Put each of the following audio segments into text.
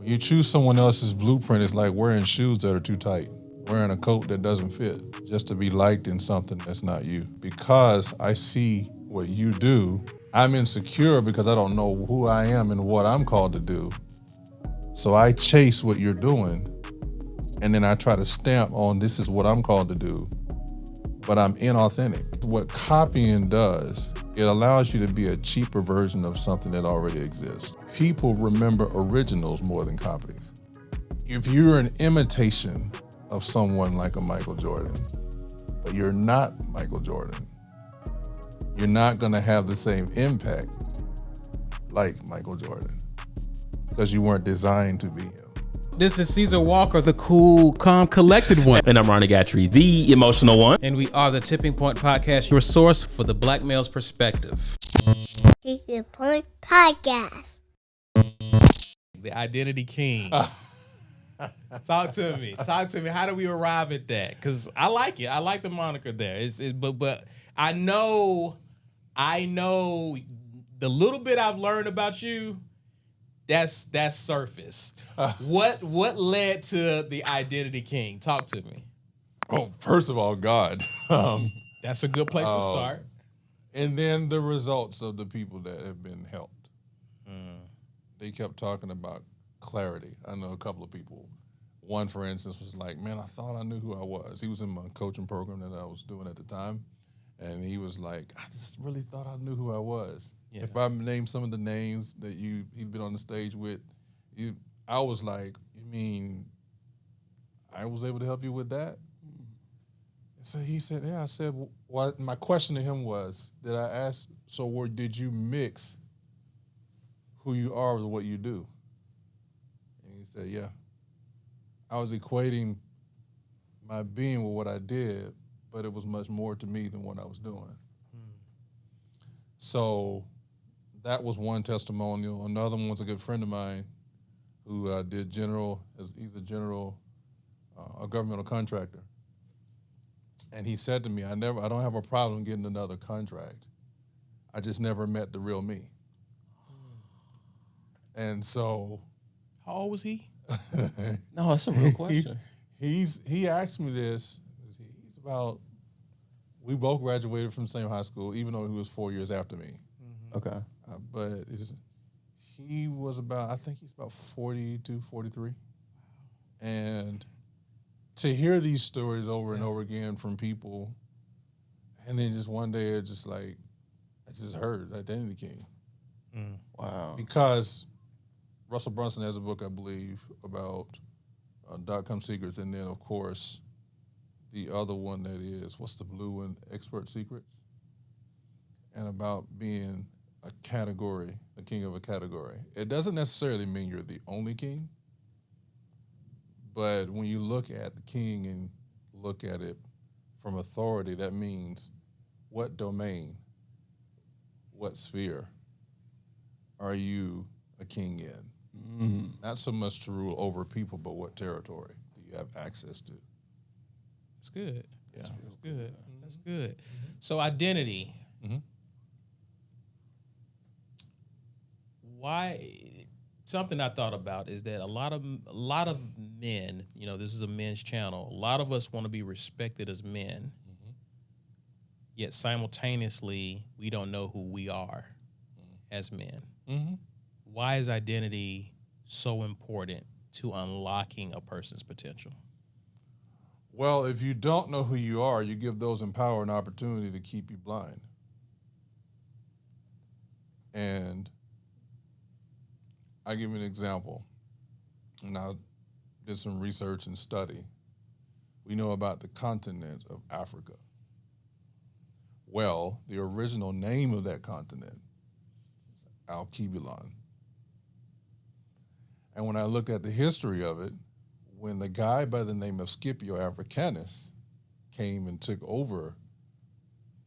You choose someone else's blueprint. It's like wearing shoes that are too tight, wearing a coat that doesn't fit, just to be liked in something that's not you. Because I see what you do, I'm insecure because I don't know who I am and what I'm called to do. So I chase what you're doing, and then I try to stamp on this is what I'm called to do, but I'm inauthentic. What copying does, it allows you to be a cheaper version of something that already exists. People remember originals more than copies. If you're an imitation of someone like a Michael Jordan, but you're not Michael Jordan, you're not gonna have the same impact like Michael Jordan because you weren't designed to be him. This is Caesar Walker, the cool, calm, collected one. And I'm Ronnie Gatry, the emotional one. And we are the Tipping Point Podcast, your source for the black male's perspective. Tipping Point Podcast. The Identity King. Talk to me. Talk to me. How do we arrive at that? Because I like it. I like the moniker there. But I know the little bit I've learned about you. That's surface. What led to the Identity King? Talk to me. Oh, first of all, God. That's a good place to start. And then the results of the people that have been helped. They kept talking about clarity. I know a couple of people. One, for instance, was like, man, I thought I knew who I was. He was in my coaching program that I was doing at the time. And he was like, I just really thought I knew who I was. Yeah. If I named some of the names that he'd been on the stage with, I was like, you mean I was able to help you with that? So he said, yeah. I said, well, my question to him was, did I ask, did you mix who you are with what you do? And he said, yeah. I was equating my being with what I did, but it was much more to me than what I was doing. So that was one testimonial. Another one was a good friend of mine who he's a governmental contractor. And he said to me, I don't have a problem getting another contract. I just never met the real me. And so. How old was he? No, that's a real question. He asked me this. We both graduated from the same high school, even though he was 4 years after me. Okay. But he was I think he's about 42, 43. And to hear these stories over and over again from people, and then just one day I just heard Identity King. Wow. Because Russell Brunson has a book, I believe, about .com secrets, and then, of course, the other one that is, what's the blue one? Expert Secrets. And about being a category, a king of a category. It doesn't necessarily mean you're the only king, but when you look at the king and look at it from authority, that means what domain, what sphere are you a king in? Not so much to rule over people, but what territory do you have access to? That's good. Yeah. That's good. That's good. So identity. Why? Something I thought about is that a lot of men, this is a men's channel. A lot of us want to be respected as men, yet simultaneously we don't know who we are as men. Why is identity so important to unlocking a person's potential? Well, if you don't know who you are, you give those in power an opportunity to keep you blind. And I give you an example. And I did some research and study. We know about the continent of Africa. Well, the original name of that continent is Alkebulan. And when I look at the history of it, when the guy by the name of Scipio Africanus came and took over,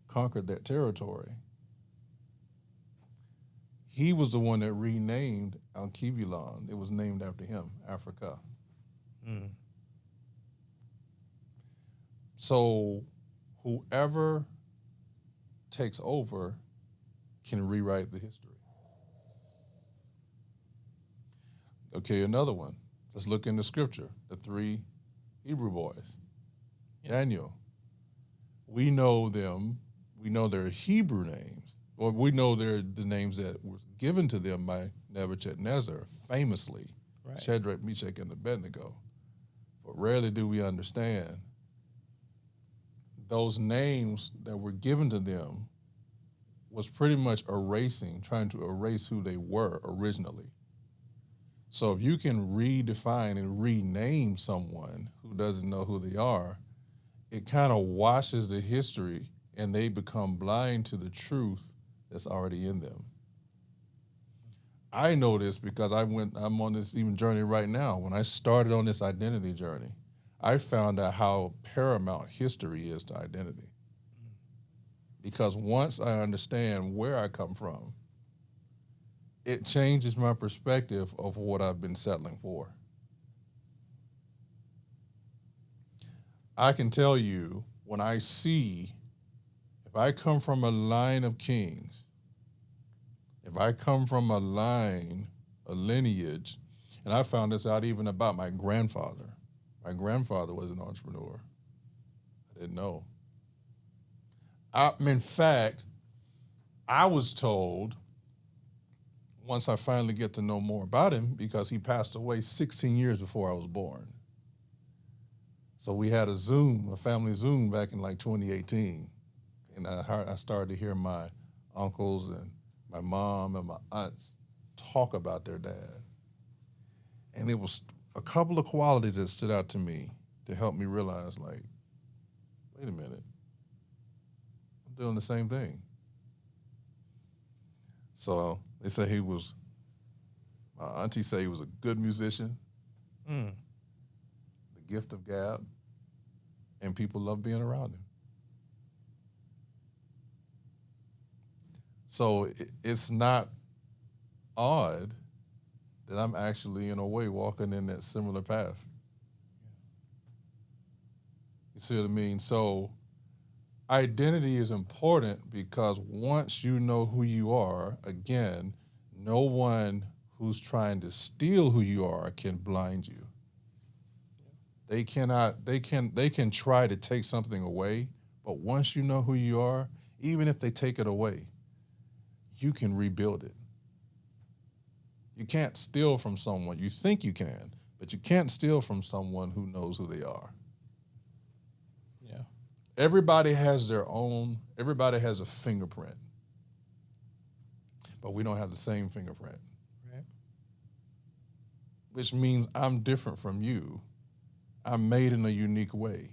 conquered that territory, he was the one that renamed Alkebulan. It was named after him, Africa. So whoever takes over can rewrite the history. Okay, another one. Let's look in the scripture. The three Hebrew boys. Yeah. Daniel. We know them. We know their Hebrew names. Or we know the names that were given to them by Nebuchadnezzar, famously. Right. Shadrach, Meshach, and Abednego. But rarely do we understand those names that were given to them was pretty much trying to erase who they were originally. So if you can redefine and rename someone who doesn't know who they are, it kind of washes the history and they become blind to the truth that's already in them. I know this because I'm on this even journey right now. When I started on this identity journey, I found out how paramount history is to identity. Because once I understand where I come from, it changes my perspective of what I've been settling for. I can tell you when I see, if I come from a line of kings, if I come from a lineage, and I found this out even about my grandfather. My grandfather was an entrepreneur. I didn't know. In fact, I was told once I finally get to know more about him because he passed away 16 years before I was born. So we had a family Zoom back in like 2018. And I started to hear my uncles and my mom and my aunts talk about their dad. And it was a couple of qualities that stood out to me to help me realize, like, wait a minute, I'm doing the same thing. So they say my auntie say he was a good musician, the gift of gab, and people love being around him. So it's not odd that I'm actually, in a way, walking in that similar path. You see what I mean? So identity is important because once you know who you are, again, no one who's trying to steal who you are can blind you. They can try to take something away, but once you know who you are, even if they take it away, you can rebuild it. You can't steal from someone. You think you can, but you can't steal from someone who knows who they are. Yeah. Everybody has a fingerprint, but we don't have the same fingerprint. Right. Which means I'm different from you. I'm made in a unique way.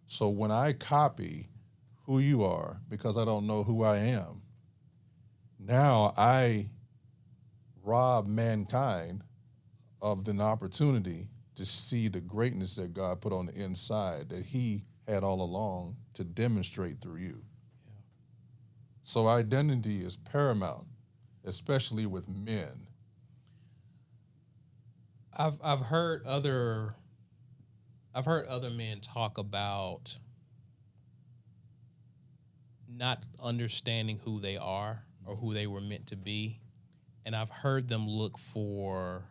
So when I copy who you are because I don't know who I am, now I rob mankind of an opportunity to see the greatness that God put on the inside that he had all along to demonstrate through you. Yeah. So identity is paramount, especially with men. I've heard other men talk about not understanding who they are or who they were meant to be, and I've heard them look for.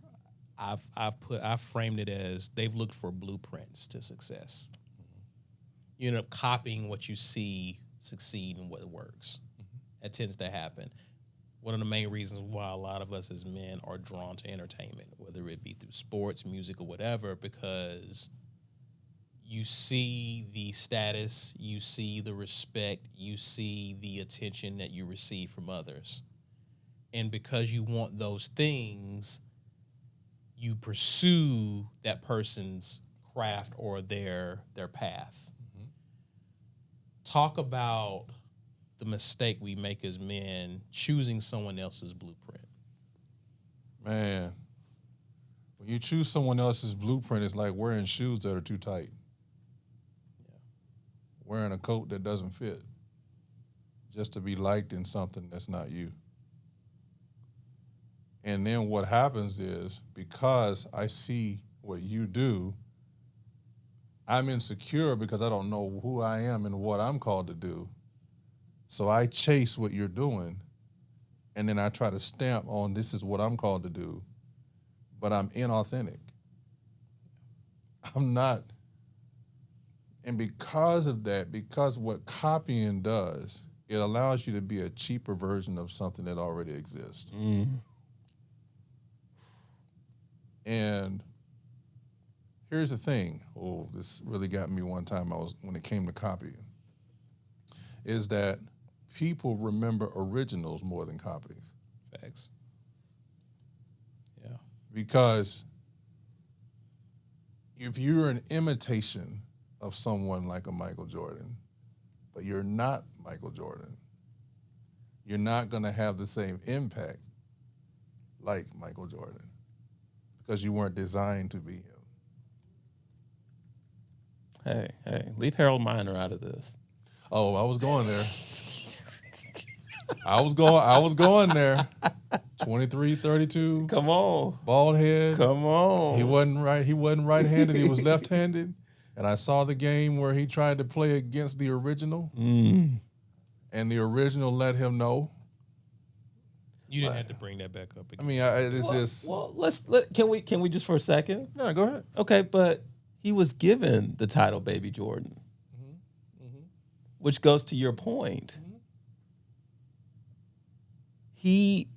I've framed it as they've looked for blueprints to success. You end up copying what you see succeed and what works. That tends to happen. One of the main reasons why a lot of us as men are drawn to entertainment, whether it be through sports, music, or whatever, because you see the status, you see the respect, you see the attention that you receive from others. And because you want those things, you pursue that person's craft or their path. Mm-hmm. Talk about the mistake we make as men choosing someone else's blueprint. Man, when you choose someone else's blueprint, it's like wearing shoes that are too tight. Yeah. Wearing a coat that doesn't fit just to be liked in something that's not you. And then what happens is, because I see what you do, I'm insecure because I don't know who I am and what I'm called to do. So I chase what you're doing, and then I try to stamp on this is what I'm called to do. but I'm inauthentic. I'm not. And because of that, because what copying does, it allows you to be a cheaper version of something that already exists. And here's the thing. Oh, this really got me one time when it came to copying. Is that people remember originals more than copies. Facts. Yeah. Because if you're an imitation of someone like a Michael Jordan, but you're not Michael Jordan, you're not going to have the same impact like Michael Jordan because you weren't designed to be him. Hey, leave Harold Miner out of this. Oh, I was going there. I was going there. 23, 32. Come on. Bald head. Come on. He wasn't right-handed. He was left-handed. And I saw the game where he tried to play against the original. And the original let him know. You didn't have to bring that back up again. I mean, it's just. Well, can we just for a second? Yeah, go ahead. Okay, but he was given the title Baby Jordan, which goes to your point. He,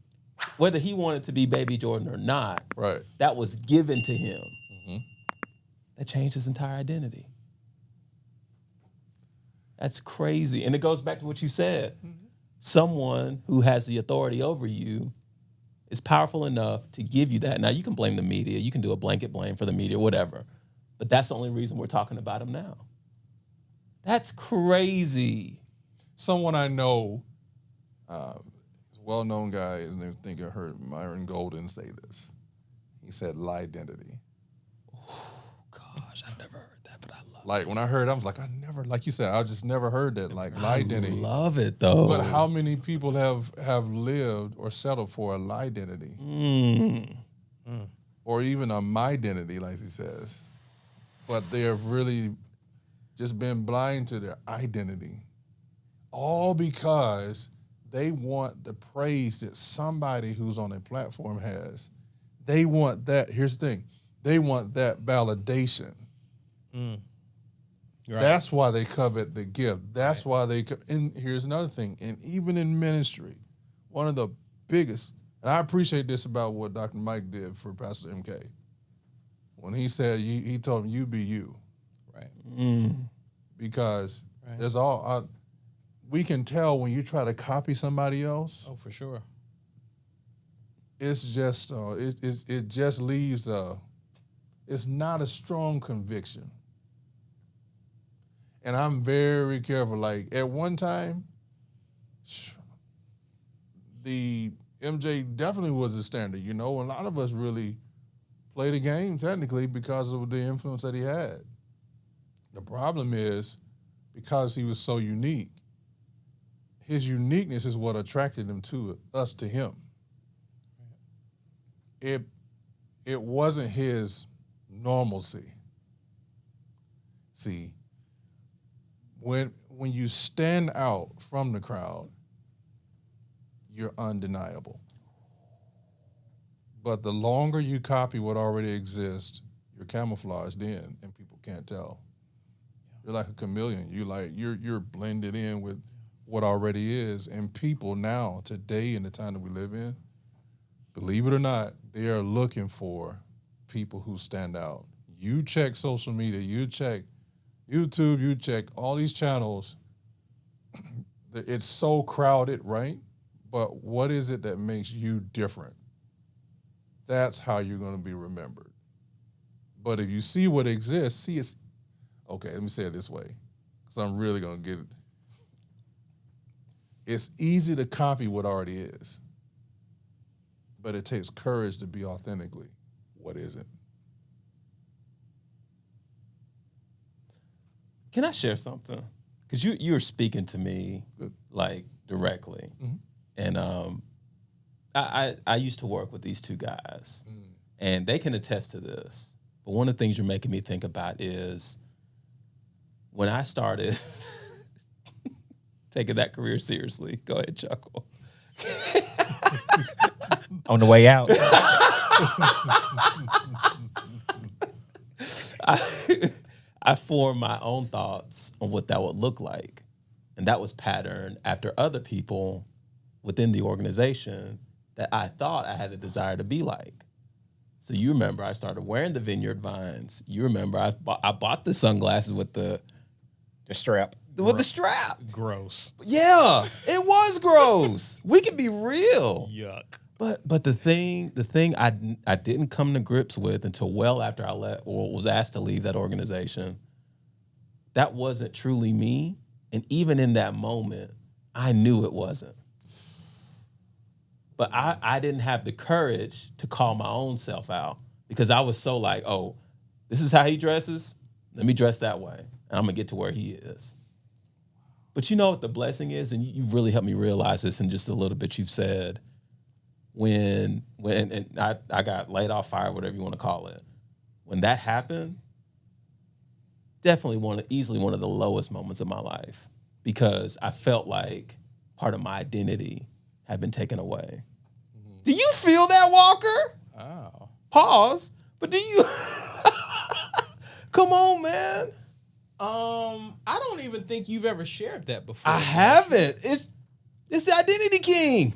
whether he wanted to be Baby Jordan or not, Right. that was given to him. That changed his entire identity. That's crazy. And it goes back to what you said. Someone who has the authority over you is powerful enough to give you that. Now, you can blame the media. You can do a blanket blame for the media, whatever. But that's the only reason we're talking about him now. That's crazy. Someone I know, well-known guy, his name, I think I heard Myron Golden say this. He said, "Lie-identity." Gosh, I've never heard that, but I love it. Like when I heard it, I was like, like you said, I just never heard that. Like lie-identity. I love it, though. But how many people have lived or settled for a lie-identity? Or even a my-identity, like he says. But they have really just been blind to their identity. All because they want the praise that somebody who's on a platform has. They want that. Here's the thing. They want that validation. Right. That's why they covet the gift. That's why they. And here's another thing. And even in ministry, one of the biggest, and I appreciate this about what Dr. Mike did for Pastor MK. When he said, he told him, "You be you." Right. Because there's we can tell when you try to copy somebody else. Oh, for sure. It's just it just leaves it's not a strong conviction. And I'm very careful. Like at one time, the MJ definitely was a standard. You know, a lot of us really played the game technically because of the influence that he had. The problem is because he was so unique. His uniqueness is what attracted us to him. It wasn't his normalcy. See, when you stand out from the crowd, you're undeniable. But the longer you copy what already exists, you're camouflaged in and people can't tell. You're like a chameleon. You're blended in with what already is. And people now, today in the time that we live in, believe it or not, they are looking for people who stand out. You check social media, you check YouTube, you check all these channels. It's so crowded, right? But what is it that makes you different? That's how you're going to be remembered. But if you see what exists, it's, okay, let me say it this way, because I'm really going to get it. It's easy to copy what already is, but it takes courage to be authentically what isn't. Can I share something? Because you're speaking to me like directly, and I used to work with these two guys, and they can attest to this. But one of the things you're making me think about is when I started taking that career seriously. Go ahead, chuckle. On the way out. I formed my own thoughts on what that would look like. And that was patterned after other people within the organization that I thought I had a desire to be like. So you remember I started wearing the vineyard vines. You remember I bought the sunglasses with the strap. with the strap. Gross. Yeah, it was gross. We can be real. Yuck. But the thing I didn't come to grips with until well after I left or was asked to leave that organization, that wasn't truly me. And even in that moment, I knew it wasn't. But I didn't have the courage to call my own self out because I was so like, oh, this is how he dresses. Let me dress that way. And I'm going to get to where he is. But you know what the blessing is? And you really helped me realize this in just a little bit you've said. When I got laid off, fired, whatever you want to call it. When that happened, definitely easily one of the lowest moments of my life because I felt like part of my identity had been taken away. Mm-hmm. Do you feel that, Walker? Oh. Pause. But do you? Come on, man. I don't even think you've ever shared that before. I haven't. It's the Identity King.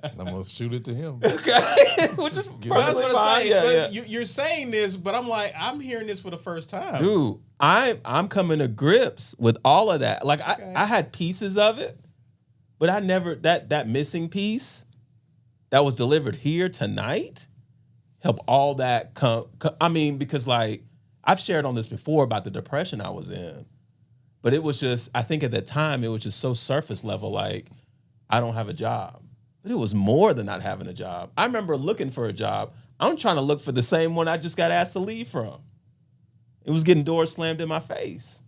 I'm gonna shoot it to him. Okay, which is That's perfectly what fine. I'm Yeah, saying. yeah. You're saying this, but I'm hearing this for the first time. Dude, I'm coming to grips with all of that. Like Okay. I had pieces of it, but I never that missing piece that was delivered here tonight help all that come. I mean, because like I've shared on this before about the depression I was in, but it was just I think at that time it was just so surface level. Like I don't have a job, but it was more than not having a job. I remember looking for a job. I'm trying to look for the same one I just got asked to leave from. It was getting doors slammed in my face.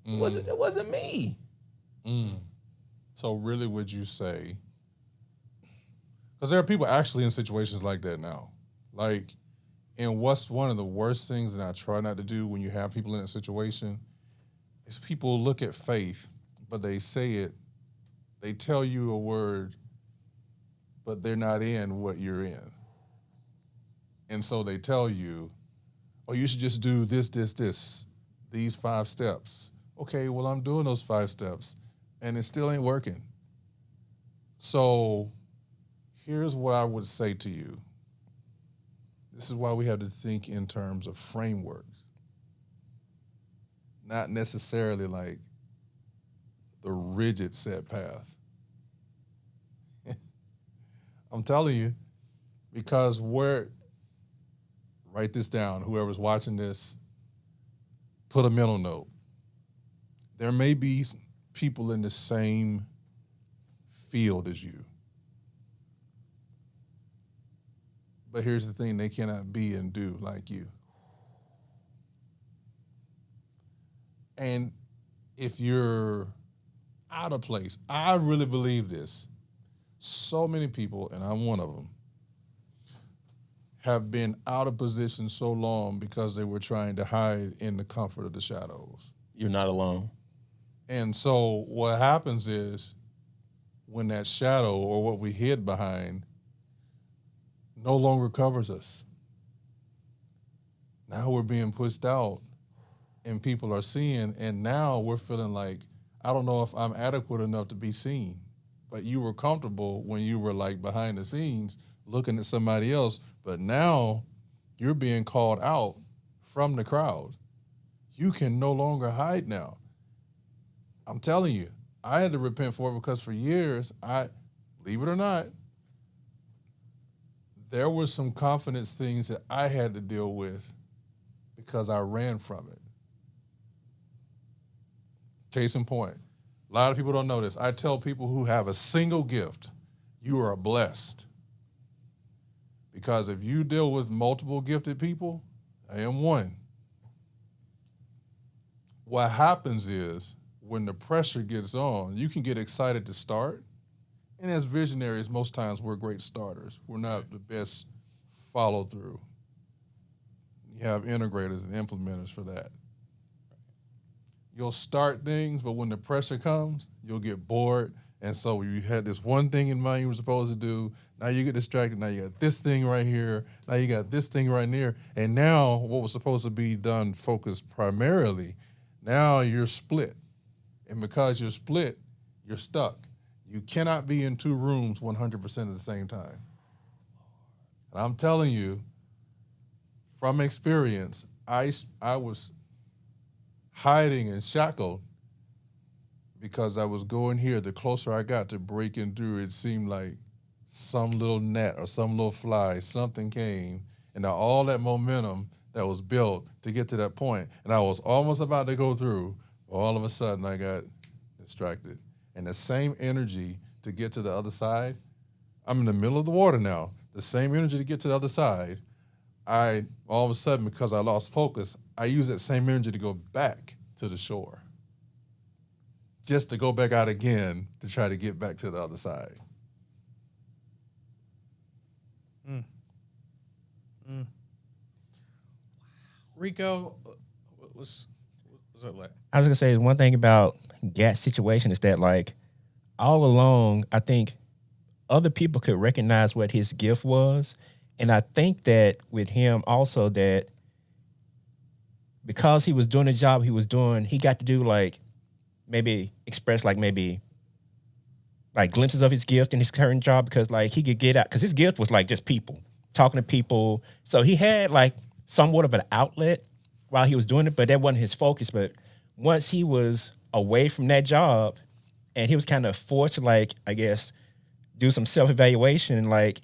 It wasn't me. So really, would you say? Because there are people actually in situations like that now. Like, and what's one of the worst things that I try not to do when you have people in a situation is people look at faith, but they say it, they tell you a word, but they're not in what you're in. And so they tell you, oh, you should just do this, these 5 steps. Okay, well, I'm doing those 5 steps, and it still ain't working. So here's what I would say to you. This is why we have to think in terms of frameworks, not necessarily like the rigid set path. I'm telling you, because write this down, whoever's watching this, put a mental note. There may be people in the same field as you. But here's the thing, they cannot be and do like you. And if you're out of place, I really believe this. So many people, and I'm one of them, have been out of position so long because they were trying to hide in the comfort of the shadows. You're not alone. And so what happens is when that shadow or what we hid behind no longer covers us. Now we're being pushed out and people are seeing, and now we're feeling like, I don't know if I'm adequate enough to be seen. But you were comfortable when you were like behind the scenes looking at somebody else, but now you're being called out from the crowd. You can no longer hide now. I'm telling you, I had to repent for it because for years, believe it or not, there were some confidence things that I had to deal with because I ran from it. Case in point, a lot of people don't know this. I tell people who have a single gift, you are blessed. Because if you deal with multiple gifted people, I am one. What happens is when the pressure gets on, you can get excited to start. And as visionaries, most times we're great starters. We're not the best follow through. You have integrators and implementers for that. you'll start things, but when the pressure comes, you'll get bored. And so you had this one thing in mind you were supposed to do. Now you get distracted. Now you got this thing right here. Now you got this thing right there. And now what was supposed to be done focused primarily, now you're split. And because you're split, you're stuck. You cannot be in two rooms 100% at the same time. And I'm telling you, from experience, I was hiding and shackled because I was going here. The closer I got to breaking through, it seemed like some little gnat or some little fly, something came, and now all that momentum that was built to get to that point, and I was almost about to go through, all of a sudden I got distracted. And the same energy to get to the other side, I'm in the middle of the water now, the same energy to get to the other side, all of a sudden, because I lost focus, I use that same energy to go back to the shore. Just to go back out again to try to get back to the other side. Ricco, what's up like? I was gonna say one thing about Gat's situation is that like all along, I think other people could recognize what his gift was, and I think that with him also that because he was doing the job he was doing, he got to do like maybe express like maybe like glimpses of his gift in his current job because like he could get out because his gift was like just people talking to people, so he had like somewhat of an outlet while he was doing it, but that wasn't his focus. But once he was away from that job and he was kind of forced to like, I guess, do some self-evaluation, and like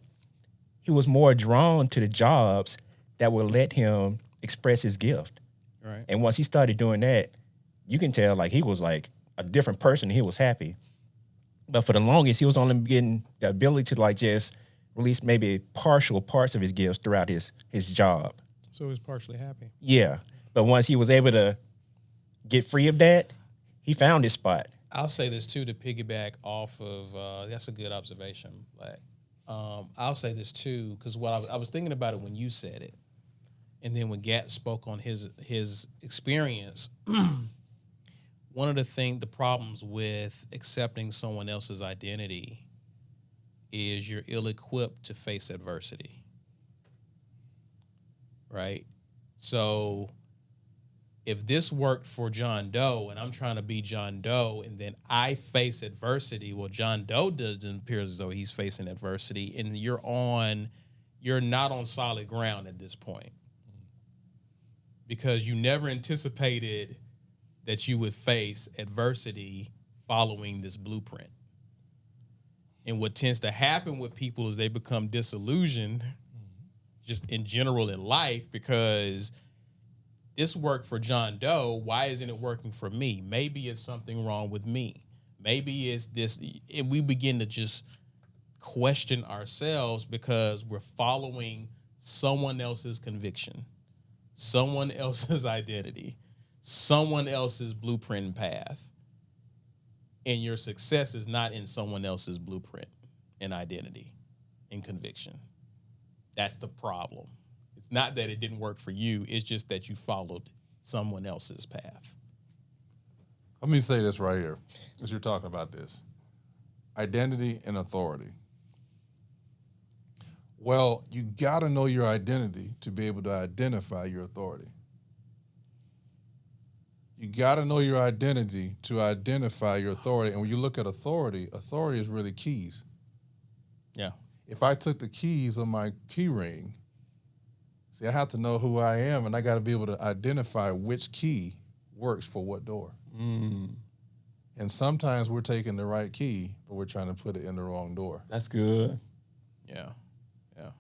he was more drawn to the jobs that would let him express his gift. Right. And once he started doing that, you can tell like he was like a different person. He was happy. But for the longest, he was only getting the ability to like just release maybe partial parts of his gifts throughout his job. So he's partially happy. Yeah. But once he was able to get free of that, he found his spot. I'll say this too to piggyback off of that's a good observation. Like, I'll say this too because what I was thinking about it when you said it, and then when Gat spoke on his experience. One of the problems with accepting someone else's identity is you're ill-equipped to face adversity. Right? So if this worked for John Doe and I'm trying to be John Doe and then I face adversity, well, John Doe doesn't appear as though he's facing adversity, and you're not on solid ground at this point because you never anticipated that you would face adversity following this blueprint. And what tends to happen with people is they become disillusioned just in general in life because this worked for John Doe. Why isn't it working for me? Maybe it's something wrong with me. Maybe it's this. And we begin to just question ourselves because we're following someone else's conviction, someone else's identity, someone else's blueprint and path. And your success is not in someone else's blueprint and identity and conviction. That's the problem. It's not that it didn't work for you. It's just that you followed someone else's path. Let me say this right here, as you're talking about this. Identity and authority. Well, you got to know your identity to be able to identify your authority. You got to know your identity to identify your authority. And when you look at authority is really keys. Yeah. If I took the keys on my key ring, see, I have to know who I am, and I got to be able to identify which key works for what door. And sometimes we're taking the right key, but we're trying to put it in the wrong door. That's good. Yeah. Yeah.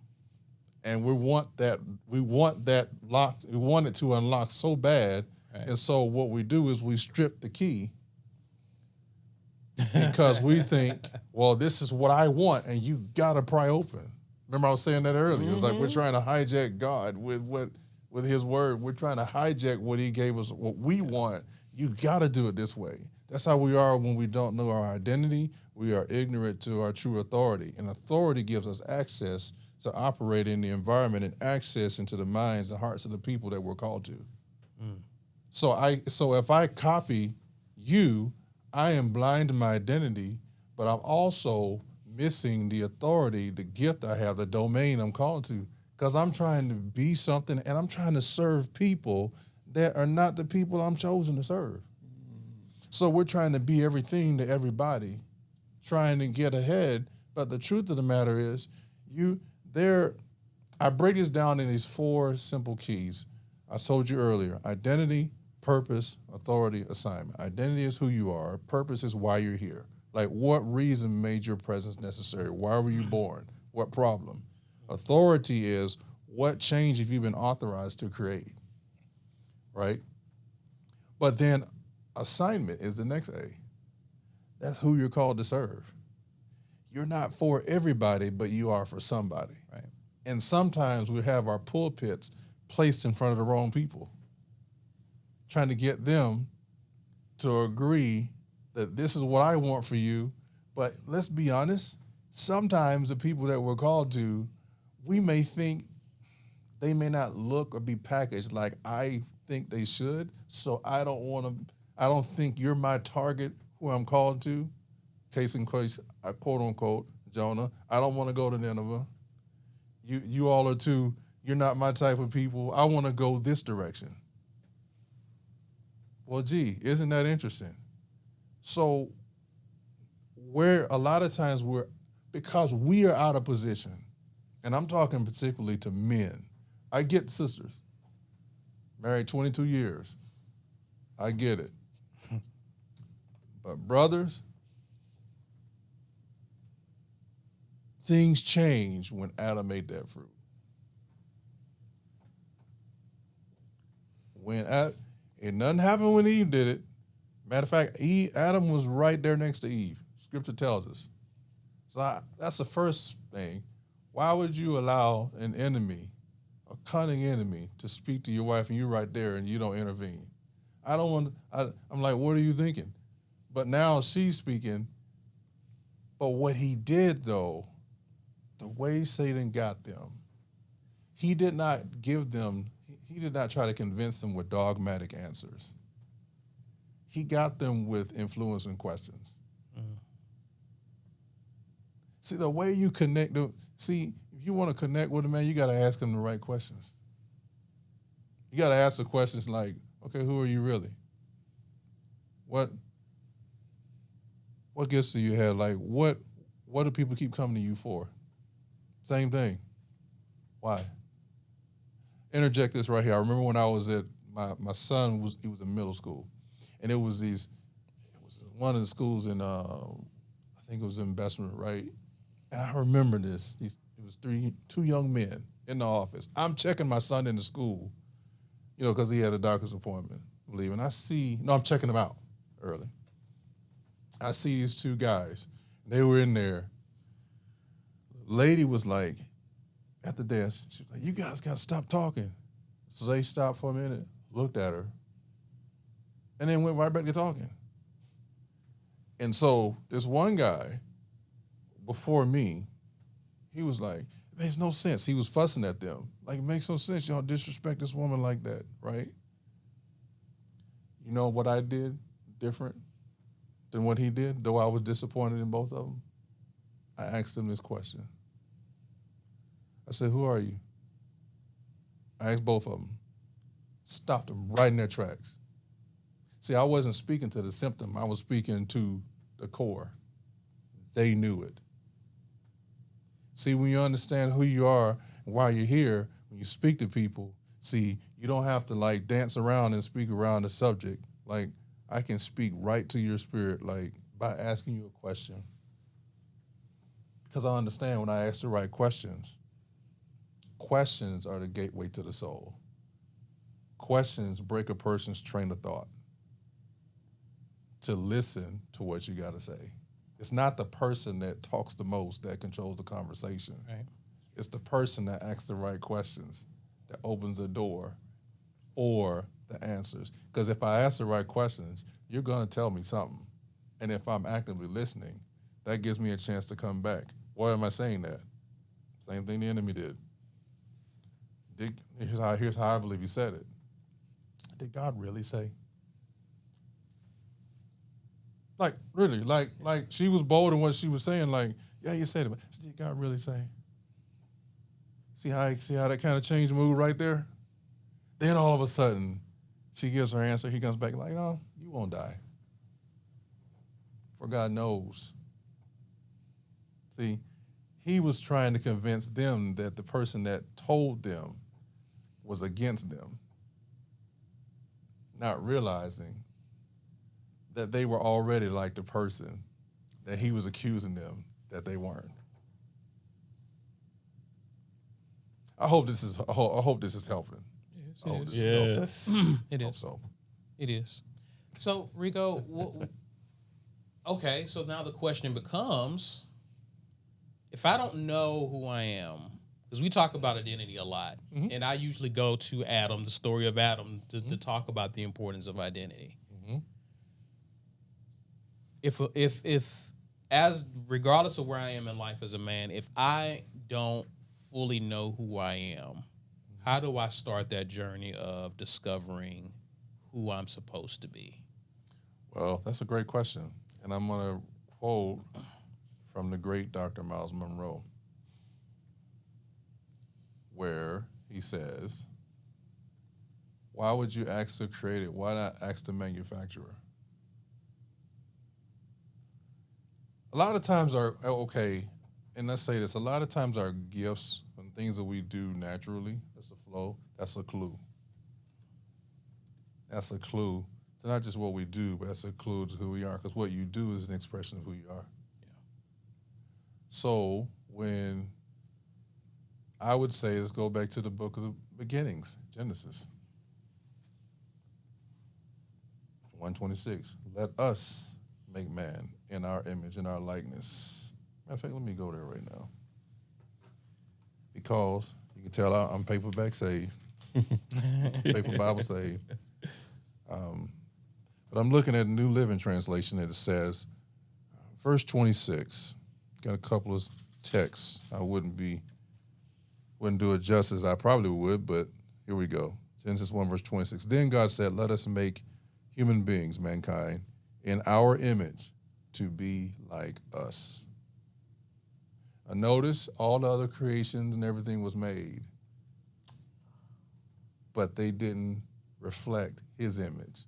And we want that lock. We want it to unlock so bad. Right. And so what we do is we strip the key because we think, well, this is what I want, and you got to pry open. Remember I was saying that earlier. It's like we're trying to hijack God with his word. We're trying to hijack what he gave us, what we want. You got to do it this way. That's how we are when we don't know our identity. We are ignorant to our true authority. And authority gives us access to operate in the environment and access into the minds and hearts of the people that we're called to. So if I copy you, I am blind to my identity, but I'm also missing the authority, the gift I have, the domain I'm called to, because I'm trying to be something and I'm trying to serve people that are not the people I'm chosen to serve. So we're trying to be everything to everybody, trying to get ahead. But the truth of the matter is, I break this down in these 4 simple keys. I told you earlier: identity, purpose, authority, assignment. Identity is who you are. Purpose is why you're here. Like, what reason made your presence necessary? Why were you born? What problem? Authority is what change have you been authorized to create, right? But then assignment is the next A. That's who you're called to serve. You're not for everybody, but you are for somebody. Right. And sometimes we have our pulpits placed in front of the wrong people, trying to get them to agree that this is what I want for you. But let's be honest, sometimes the people that we're called to, we may think they may not look or be packaged like I think they should. So I don't think you're my target, who I'm called to. Case in case, quote unquote, Jonah, I don't want to go to Nineveh. You all are too, you're not my type of people. I want to go this direction. Well, gee, isn't that interesting? So where a lot of times because we are out of position, and I'm talking particularly to men. I get sisters, married 22 years. I get it. But brothers, things change when Adam ate that fruit. And nothing happened when Eve did it. Matter of fact, Adam was right there next to Eve. Scripture tells us. So that's the first thing. Why would you allow an enemy, a cunning enemy, to speak to your wife and you're right there and you don't intervene? I'm like, what are you thinking? But now she's speaking. But what he did, though, the way Satan got them, he did not try to convince them with dogmatic answers. He got them with influencing questions. Mm. See, the way you connect, if you want to connect with a man, you got to ask him the right questions. You got to ask the questions like, okay, who are you really? What gifts do you have? Like, what do people keep coming to you for? Same thing. Why? Interject this right here. I remember when I was at my son was in middle school, and it was one of the schools in I think it was in Bessemer, right? And I remember this. It was two young men in the office. I'm checking my son into school, because he had a doctor's appointment, I believe. And I'm checking him out early. I see these 2 guys. They were in there. The lady was like, at the desk, she was like, you guys got to stop talking. So they stopped for a minute, looked at her, and then went right back to talking. And so this one guy, before me, he was like, it makes no sense. He was fussing at them. Like, it makes no sense y'all disrespect this woman like that, right? You know what I did different than what he did, though I was disappointed in both of them? I asked him this question. I said, who are you? I asked both of them. Stopped them right in their tracks. See, I wasn't speaking to the symptom. I was speaking to the core. They knew it. See, when you understand who you are and why you're here, when you speak to people, see, you don't have to dance around and speak around the subject. Like, I can speak right to your spirit, by asking you a question. Because I understand when I ask the right questions, questions are the gateway to the soul. Questions break a person's train of thought to listen to what you got to say. It's not the person that talks the most that controls the conversation. Right. It's the person that asks the right questions that opens the door for the answers. Because if I ask the right questions, you're going to tell me something. And if I'm actively listening, that gives me a chance to come back. Why am I saying that? Same thing the enemy did. Here's how I believe he said it. did God really say? Like, really, like she was bold in what she was saying. Like, yeah, you said it, but did God really say? See how that kind of changed mood right there? Then all of a sudden, she gives her answer. He comes back like, no, you won't die. For God knows. See, he was trying to convince them that the person that told them was against them, not realizing that they were already like the person that he was accusing them that they weren't. I hope this is helping. I hope this is helping. Yes. It Hope is. so. It is. So, Rico, okay, so now the question becomes, if I don't know who I am, because we talk about identity a lot, and I usually go to Adam, the story of Adam, to talk about the importance of identity. If as regardless of where I am in life as a man, if I don't fully know who I am, how do I start that journey of discovering who I'm supposed to be? Well, that's a great question. And I'm going to quote from the great Dr. Miles Monroe, where he says, why would you ask the creator? Why not ask the manufacturer? A lot of times and let's say this, a lot of times our gifts and things that we do naturally, that's a flow, that's a clue. That's a clue. It's not just what we do, but that's a clue to who we are, because what you do is an expression of who you are. Yeah. So when I would say, let's go back to the book of the beginnings, Genesis 1:26. Let us make man in our image, in our likeness. Matter of fact, let me go there right now. Because you can tell I'm paperback saved, paper Bible saved. But I'm looking at a New Living Translation that it says, verse 26. Got a couple of texts. I wouldn't do it justice. I probably would, but here we go. Genesis 1, verse 26. Then God said, let us make human beings, mankind, in our image to be like us. Now notice all the other creations and everything was made, but they didn't reflect his image.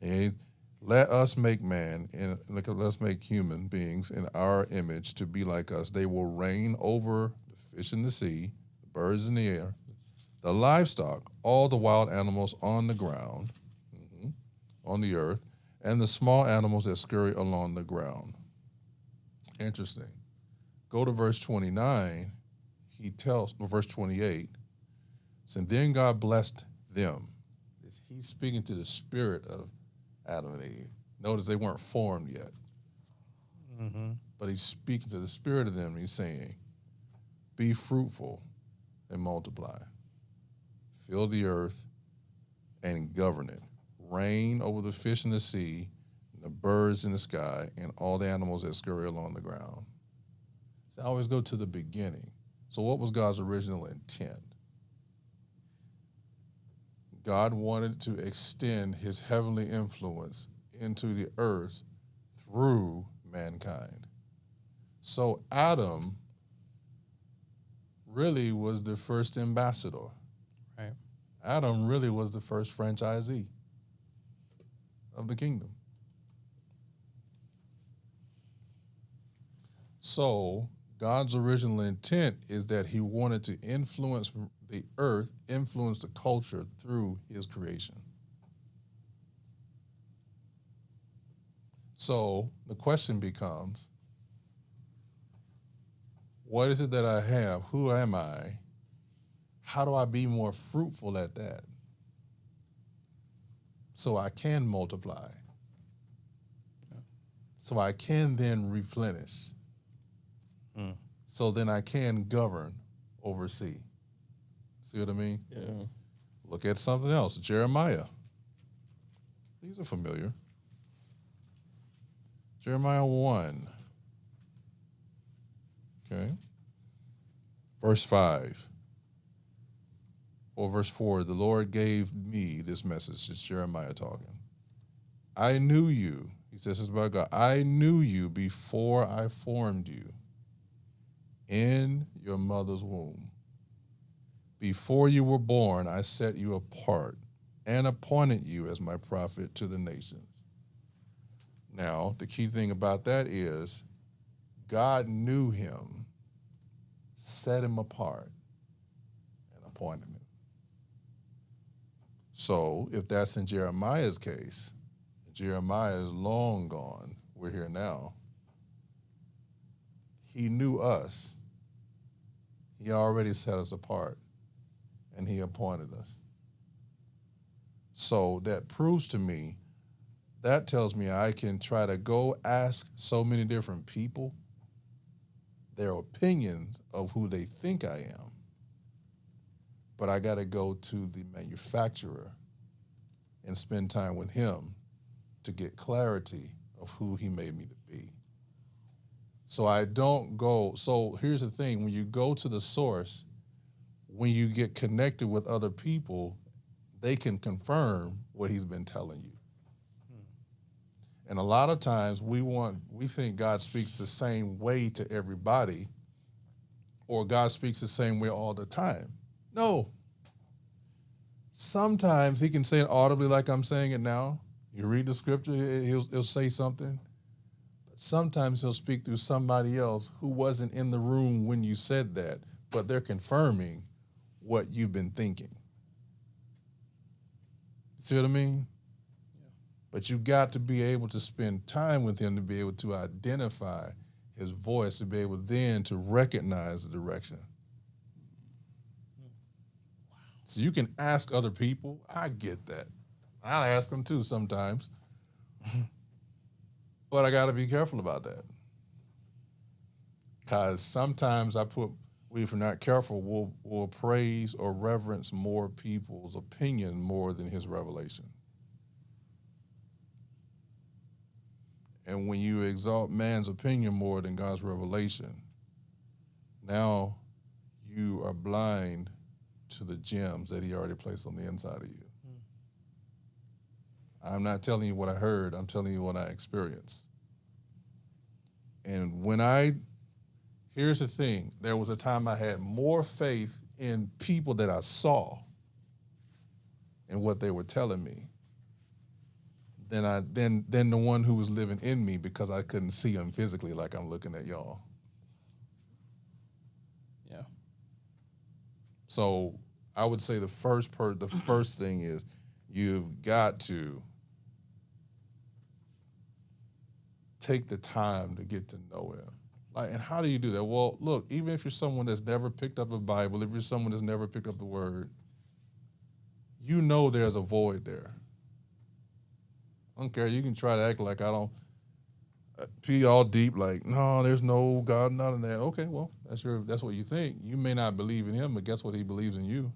And let us make man, and let's make human beings in our image to be like us. They will reign over the fish in the sea, the birds in the air, the livestock, all the wild animals on the ground, on the earth, and the small animals that scurry along the ground. Interesting. Go to verse 29. Verse 28. So then God blessed them. He's speaking to the spirit of Adam and Eve. Notice they weren't formed yet. But he's speaking to the spirit of them. And he's saying, be fruitful and multiply. Fill the earth and govern it. Reign over the fish in the sea, the birds in the sky, and all the animals that scurry along the ground. So I always go to the beginning. So what was God's original intent? God wanted to extend his heavenly influence into the earth through mankind. So Adam really was the first ambassador. Right. Adam really was the first franchisee of the kingdom. So God's original intent is that he wanted to influence the earth, influence the culture through his creation. So the question becomes, what is it that I have? Who am I? How do I be more fruitful at that? So I can multiply. So I can then replenish. So then I can govern, oversee. See what I mean? Yeah. Look at something else. Jeremiah. These are familiar. Jeremiah 1. Okay. Verse 5. 4 verse 4, the Lord gave me this message. It's Jeremiah talking. I knew you. He says this about God. I knew you before I formed you in your mother's womb. Before you were born, I set you apart and appointed you as my prophet to the nations. Now, the key thing about that is God knew him, set him apart, and appointed him. So if that's in Jeremiah's case, Jeremiah is long gone. We're here now. He knew us. He already set us apart, and he appointed us. So that proves to me, that tells me I can try to go ask so many different people their opinions of who they think I am. But I got to go to the manufacturer and spend time with him to get clarity of who he made me to be. So I don't go, so here's the thing, when you go to the source, when you get connected with other people, they can confirm what he's been telling you. And a lot of times we think God speaks the same way to everybody, or God speaks the same way all the time. No. Sometimes he can say it audibly like I'm saying it now. You read the scripture, he'll say something. But sometimes he'll speak through somebody else who wasn't in the room when you said that, but they're confirming what you've been thinking. See what I mean? Yeah. But you got to be able to spend time with him to be able to identify his voice, to be able then to recognize the direction. Wow. So you can ask other people. I get that. I'll ask them too sometimes. But I got to be careful about that. Because sometimes if we're not careful, we'll praise or reverence more people's opinion more than his revelation. And when you exalt man's opinion more than God's revelation, now you are blind to the gems that he already placed on the inside of you. I'm not telling you what I heard, I'm telling you what I experienced. And here's the thing, there was a time I had more faith in people that I saw and what they were telling me than the one who was living in me, because I couldn't see him physically like I'm looking at y'all. Yeah. So I would say the first thing is you've got to take the time to get to know him. Like, and how do you do that? Well, look, even if you're someone that's never picked up a Bible, if you're someone that's never picked up the word, you know there's a void there. I don't care. You can try to act like I don't be all deep, like, no, there's no God, none of that. Okay, well, that's what you think. You may not believe in him, but guess what? He believes in you.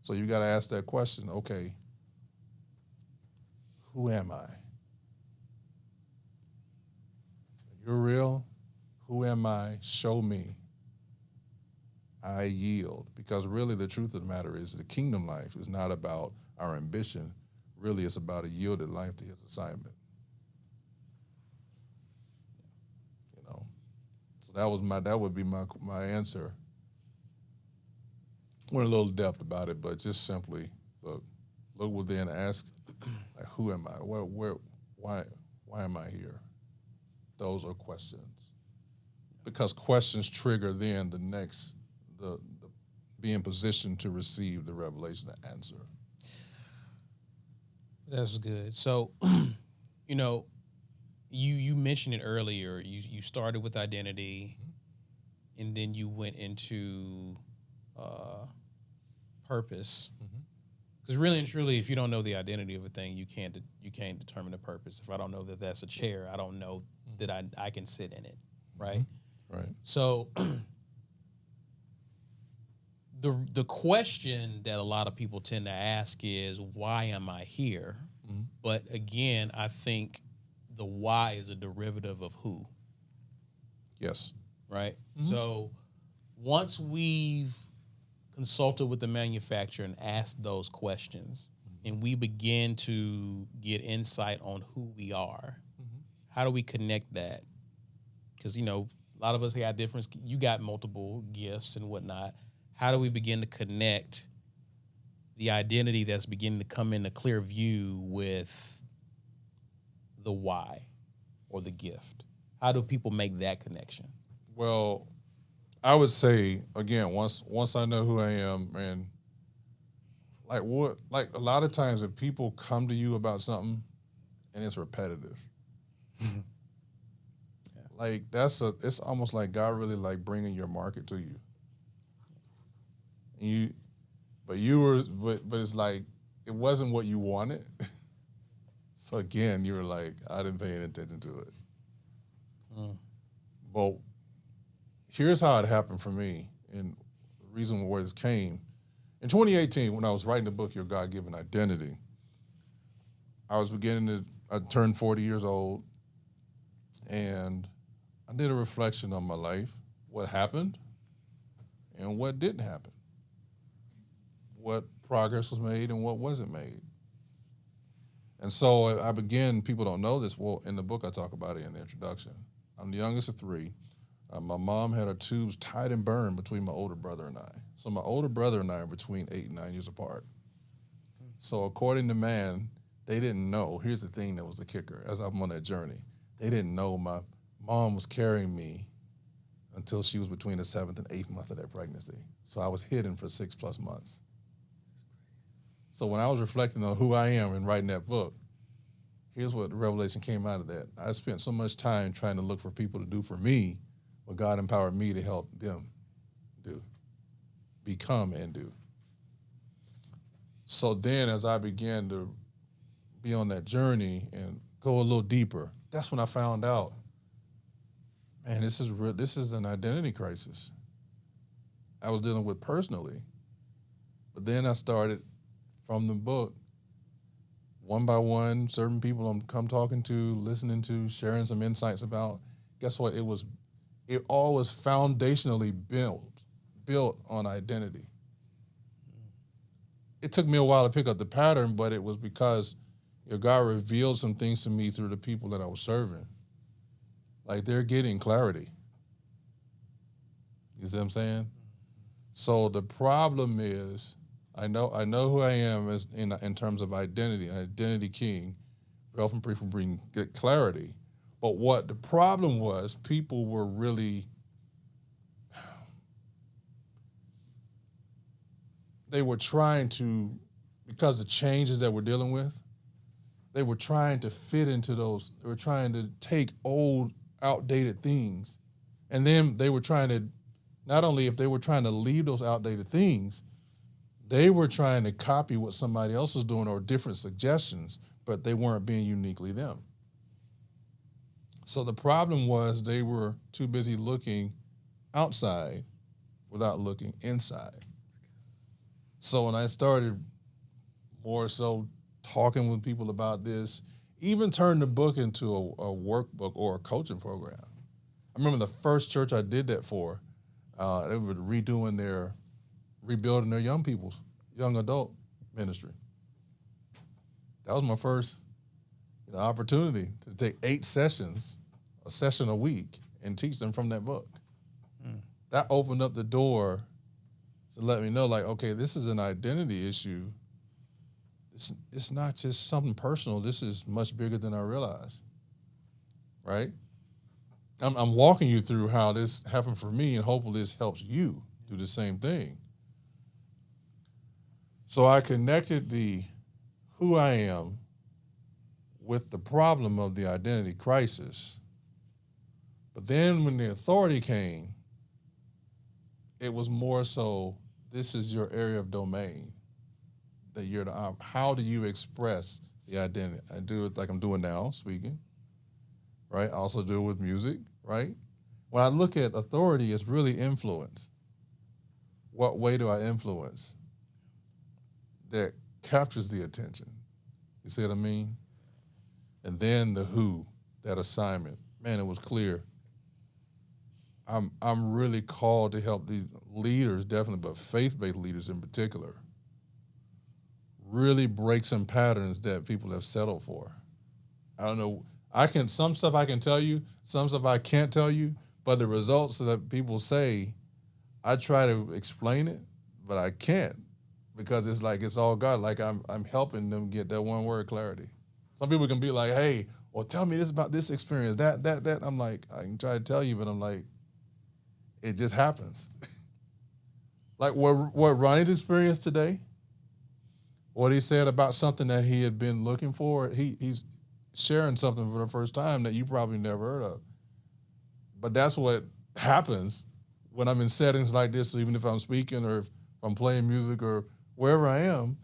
So you got to ask that question. Okay, who am I? You're real? Who am I? Show me. I yield. Because really the truth of the matter is the kingdom life is not about our ambition. Really, it's about a yielded life to his assignment. You know. So that would be my answer. Went a little depth about it, but just simply look within, ask, like, who am I? Why am I here? Those are questions. Because questions trigger then the being positioned to receive the revelation, the answer. That's good. So, you mentioned it earlier. You started with identity, and then you went into purpose. Because really and truly, if you don't know the identity of a thing, you can't determine the purpose. If I don't know that that's a chair, I don't know that I can sit in it, right? Right. So the question that a lot of people tend to ask is, why am I here? Mm-hmm. But again, I think the why is a derivative of who. Yes. Right? Mm-hmm. So once we've consulted with the manufacturer and asked those questions, and we begin to get insight on who we are, how do we connect that? Because, you know, a lot of us got different, you got multiple gifts and whatnot. How do we begin to connect the identity that's beginning to come into clear view with the why or the gift? How do people make that connection? Well, I would say again, once I know who I am, and like a lot of times if people come to you about something and it's repetitive, like it's almost like God really like bringing your market to you. And but it's like it wasn't what you wanted. So again, you were like, I didn't pay any attention to it. But here's how it happened for me, and the reason where this came. In 2018, when I was writing the book, Your God-Given Identity, I turned 40 years old, and I did a reflection on my life, what happened, and what didn't happen, what progress was made and what wasn't made. And so I began, people don't know this, well, in the book I talk about it in the introduction. I'm the youngest of three. My mom had her tubes tied and burned between my older brother and I. So my older brother and I are between 8 and 9 years apart. So according to man, they didn't know. Here's the thing that was the kicker as I'm on that journey. They didn't know my mom was carrying me until she was between the 7th and 8th month of their pregnancy. So I was hidden for 6+ months. So when I was reflecting on who I am and writing that book, here's what the revelation came out of that. I spent so much time trying to look for people to do for me what God empowered me to help them do, become and do. So then as I began to be on that journey and go a little deeper, that's when I found out, man, this is an identity crisis I was dealing with personally. But then I started from the book, one by one, certain people I'm come talking to, listening to, sharing some insights about. Guess what? It all was foundationally built on identity. It took me a while to pick up the pattern, but it was because God revealed some things to me through the people that I was serving. Like they're getting clarity. You see what I'm saying? So the problem is, I know who I am as in terms of identity, an identity king. We often pray for bringing good clarity. But what the problem was, people were really, they were trying to, because the changes that we're dealing with, they were trying to fit into those, they were trying to take old, outdated things. And then they were trying to, not only if they were trying to leave those outdated things, they were trying to copy what somebody else was doing or different suggestions, but they weren't being uniquely them. So the problem was they were too busy looking outside without looking inside. So when I started more so talking with people about this, even turned the book into a workbook or a coaching program. I remember the first church I did that for, they were rebuilding their young adult ministry. That was my first opportunity to take 8 sessions, a session a week, and teach them from that book. That opened up the door to let me know, like, okay, this is an identity issue. It's not just something personal. This is much bigger than I realized, right? I'm walking you through how this happened for me, and hopefully this helps you do the same thing. So I connected the who I am with the problem of the identity crisis. But then when the authority came, it was more so, this is your area of domain. That you're how do you express the identity? I do it like I'm doing now, speaking, right? I also do it with music, right? When I look at authority, it's really influence. What way do I influence that captures the attention? You see what I mean? And then the who, that assignment. Man, it was clear. I'm really called to help these leaders, definitely, but faith-based leaders in particular, really break some patterns that people have settled for. I don't know. Some stuff I can tell you, some stuff I can't tell you, but the results that people say, I try to explain it, but I can't because it's like it's all God. Like I'm helping them get that one word clarity. Some people can be like, hey, well, tell me this about this experience, that. I'm like, I can try to tell you, but I'm like, it just happens. Like what Ronnie's experienced today, what he said about something that he had been looking for, he's sharing something for the first time that you probably never heard of. But that's what happens when I'm in settings like this, even if I'm speaking or if I'm playing music or wherever I am,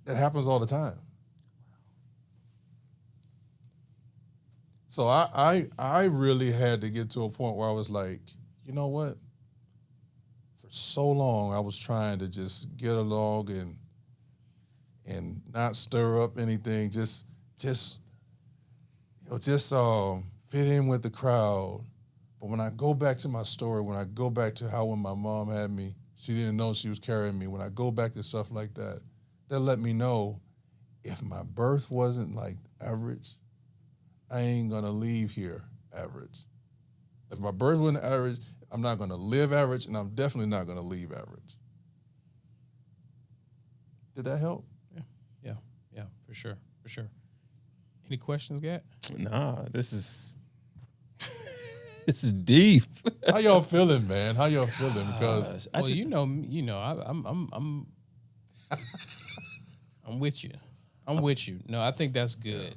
that happens all the time. So I really had to get to a point where I was like, you know what? For so long I was trying to just get along and not stir up anything, just fit in with the crowd. But when I go back to my story, when I go back to how when my mom had me, she didn't know she was carrying me. When I go back to stuff like that, that let me know if my birth wasn't like average, I ain't gonna leave here average. If my birth wasn't average, I'm not gonna live average, and I'm definitely not gonna leave average. Did that help? Yeah, for sure. Any questions, Gat? Nah, this is this is deep. How y'all feeling, man? How y'all feeling? Because Well, I'm with you. I'm with you. No, I think that's good.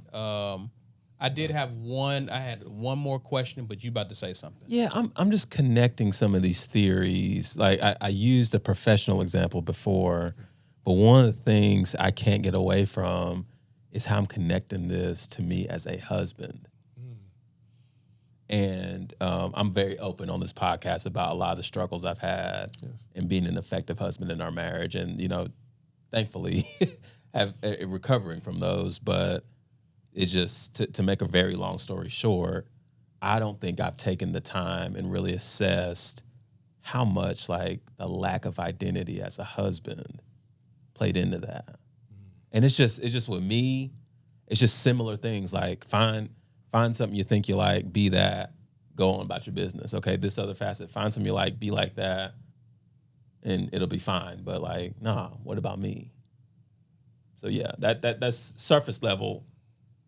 I did have one. I had one more question, but you about to say something. Yeah, I'm just connecting some of these theories. Like I used a professional example before, but one of the things I can't get away from is how I'm connecting this to me as a husband. And I'm very open on this podcast about a lot of the struggles I've had in being an effective husband in our marriage. And, thankfully have recovering from those. But it's just to make a very long story short, I don't think I've taken the time and really assessed how much like the lack of identity as a husband played into that. And it's just with me, it's just similar things like find something you think you like, be that, go on about your business. Okay, this other facet, find something you like, be like that, and it'll be fine. But like, nah, what about me? So yeah, that's surface level.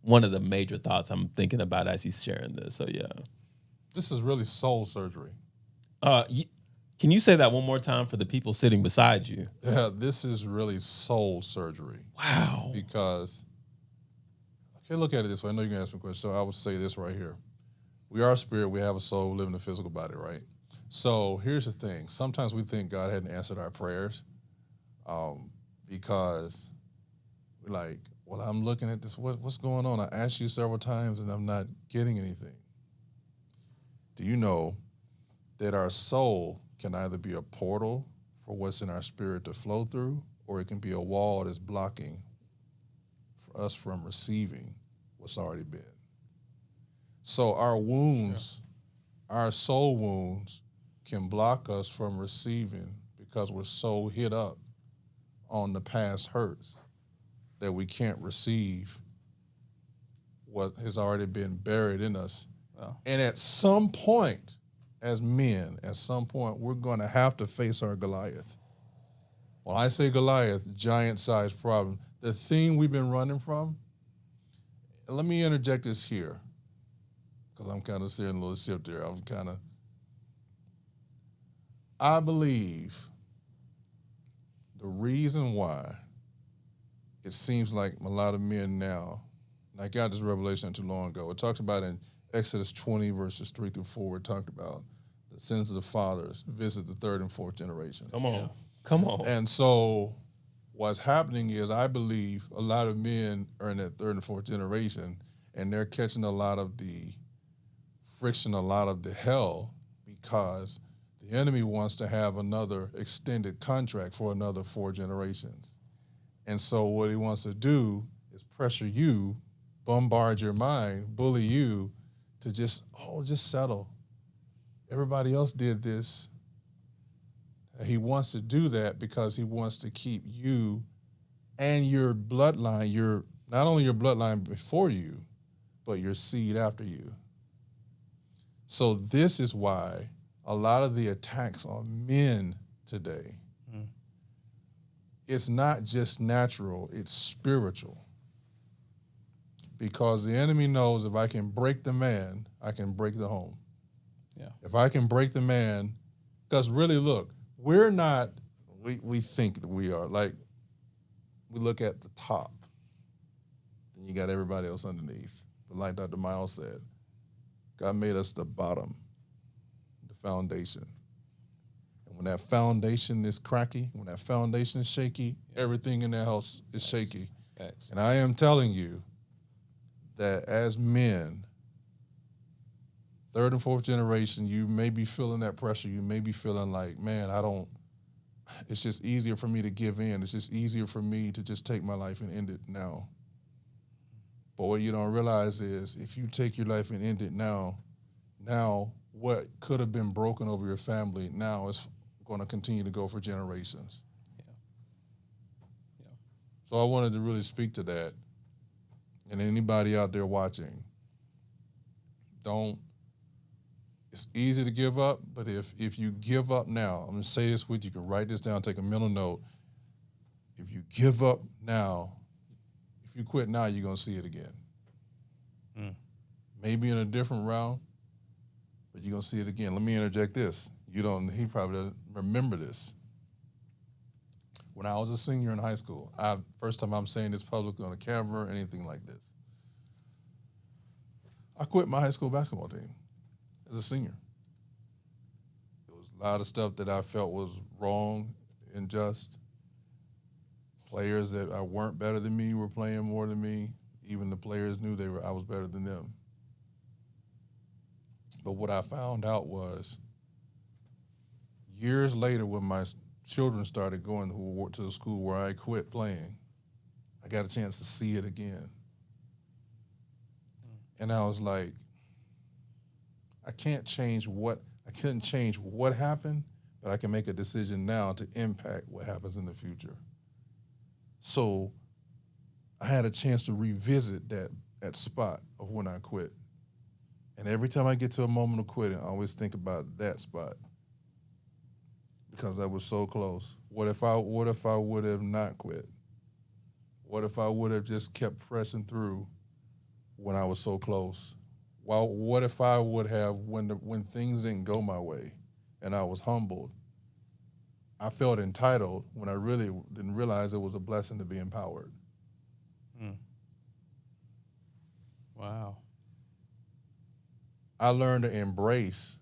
One of the major thoughts I'm thinking about as he's sharing this. So yeah, this is really soul surgery. Can you say that one more time for the people sitting beside you? Yeah, this is really soul surgery. Wow. Because, okay, look at it this way. I know you're going to ask me a question, so I would say this right here. We are a spirit, we have a soul, we live in a physical body, right? So here's the thing. Sometimes we think God hadn't answered our prayers because we're like, well, I'm looking at this. What's going on? I asked you several times and I'm not getting anything. Do you know that our soul can either be a portal for what's in our spirit to flow through, or it can be a wall that's blocking for us from receiving what's already been. So our wounds, our soul wounds, can block us from receiving because we're so hit up on the past hurts that we can't receive what has already been buried in us. Wow. And at some point, as men, we're going to have to face our Goliath. When I say Goliath, giant-sized problem, the thing we've been running from, let me interject this here, because I'm kind of steering a little ship there. I believe the reason why it seems like a lot of men now, and I got this revelation not too long ago. It talks about in Exodus 20, verses 3 through 4, it talked about the sins of the fathers visit the third and fourth generation. Come on. And so what's happening is I believe a lot of men are in that third and fourth generation, and they're catching a lot of the friction, a lot of the hell, because the enemy wants to have another extended contract for another 4 generations. And so what he wants to do is pressure you, bombard your mind, bully you to just settle. Everybody else did this. He wants to do that because he wants to keep you and your bloodline, your not only your bloodline before you, but your seed after you. So this is why a lot of the attacks on men today, it's not just natural, it's spiritual. Because the enemy knows if I can break the man, I can break the home. Yeah. If I can break the man, because really, look, we're not, we think that we are. Like, we look at the top, then you got everybody else underneath. But like Dr. Miles said, God made us the bottom, the foundation. And when that foundation is cracky, when that foundation is shaky, everything in that house is shaky. Facts. And I am telling you that as men, third and fourth generation, you may be feeling that pressure. You may be feeling like, man, it's just easier for me to give in. It's just easier for me to just take my life and end it now. But what you don't realize is if you take your life and end it now what could have been broken over your family now is going to continue to go for generations. Yeah. So I wanted to really speak to that. And anybody out there watching, it's easy to give up, but if you give up now, I'm going to say this with you, you can write this down, take a mental note. If you give up now, if you quit now, you're going to see it again. Maybe in a different round, but you're going to see it again. Let me interject this. He probably doesn't remember this. When I was a senior in high school, first time I'm saying this publicly on a camera or anything like this, I quit my high school basketball team as a senior. There was a lot of stuff that I felt was wrong, unjust. Players that weren't better than me were playing more than me. Even the players knew I was better than them. But what I found out was years later when my children started going to the school where I quit playing, I got a chance to see it again. And I was like, I couldn't change what happened, but I can make a decision now to impact what happens in the future. So I had a chance to revisit that spot of when I quit. And every time I get to a moment of quitting, I always think about that spot because I was so close. What if I would have not quit? What if I would have just kept pressing through when I was so close? Well, what if I would have, when things didn't go my way and I was humbled, I felt entitled when I really didn't realize it was a blessing to be empowered. Wow. I learned to embrace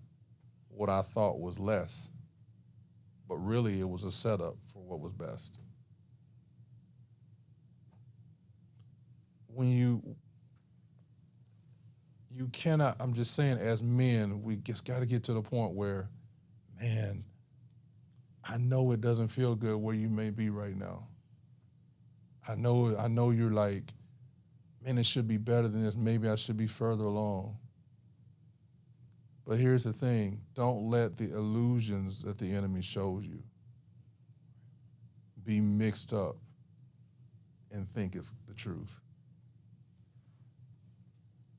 what I thought was less, but really it was a setup for what was best. When you cannot, I'm just saying, as men, we just got to get to the point where, man, I know it doesn't feel good where you may be right now. I know you're like, man, it should be better than this. Maybe I should be further along. But here's the thing. Don't let the illusions that the enemy shows you be mixed up and think it's the truth.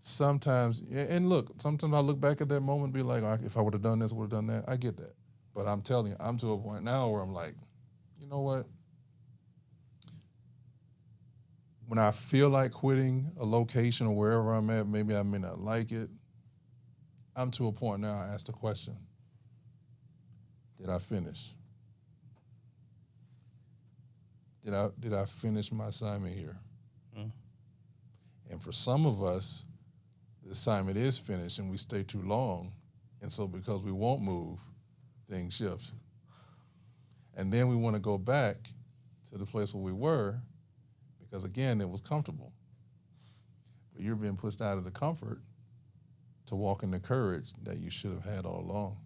Sometimes I look back at that moment and be like, if I would have done this, would have done that. I get that. But I'm telling you, I'm to a point now where I'm like, you know what? When I feel like quitting a location or wherever I'm at, maybe I may not like it. I'm to a point now, I ask the question, did I finish? Did I finish my assignment here? And for some of us, the assignment is finished and we stay too long. And so because we won't move, things shift. And then we want to go back to the place where we were because, again, it was comfortable. But you're being pushed out of the comfort to walk in the courage that you should have had all along.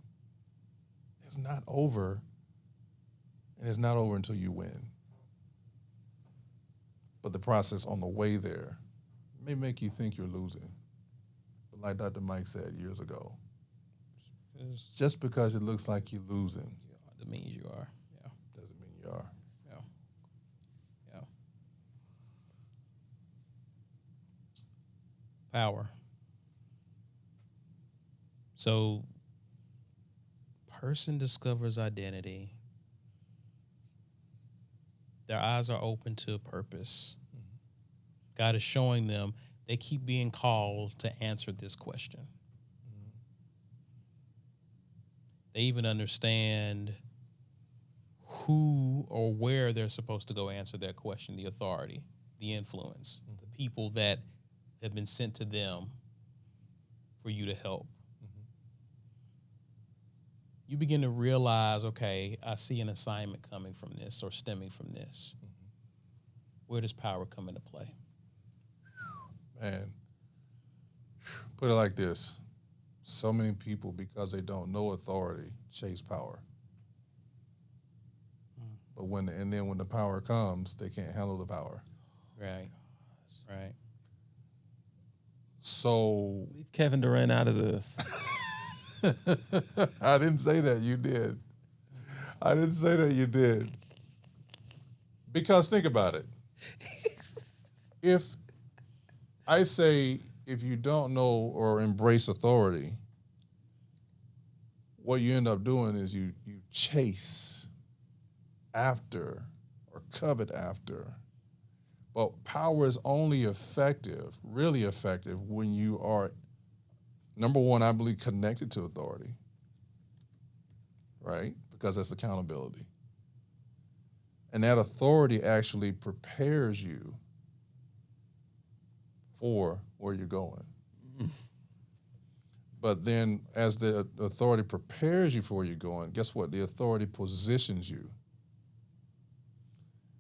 It's not over, and it's not over until you win. But the process on the way there may make you think you're losing. But like Dr. Mike said years ago, Just because it looks like you're losing That means you are. Yeah. doesn't mean you are. Yeah. Yeah. Power. So, person discovers identity. Their eyes are open to a purpose. God is showing them they keep being called to answer this question. They even understand who or where they're supposed to go answer that question, the authority, the influence, the people that have been sent to them for you to help. You begin to realize, okay, I see an assignment coming from this or stemming from this. Where does power come into play? Man, put it like this. So many people, because they don't know authority, chase power. But when the power comes, they can't handle the power. Right. Right. So Leave Kevin Durant out of this. I didn't say that, you did. I didn't say that, you did. Because think about it. If I say, if you don't know or embrace authority, what you end up doing is you chase after or covet after. But power is only effective, really effective, when you are, number one, I believe, connected to authority, right? Because that's accountability. And that authority actually prepares you for where you're going. But then as the authority prepares you for where you're going, guess what? The authority positions you.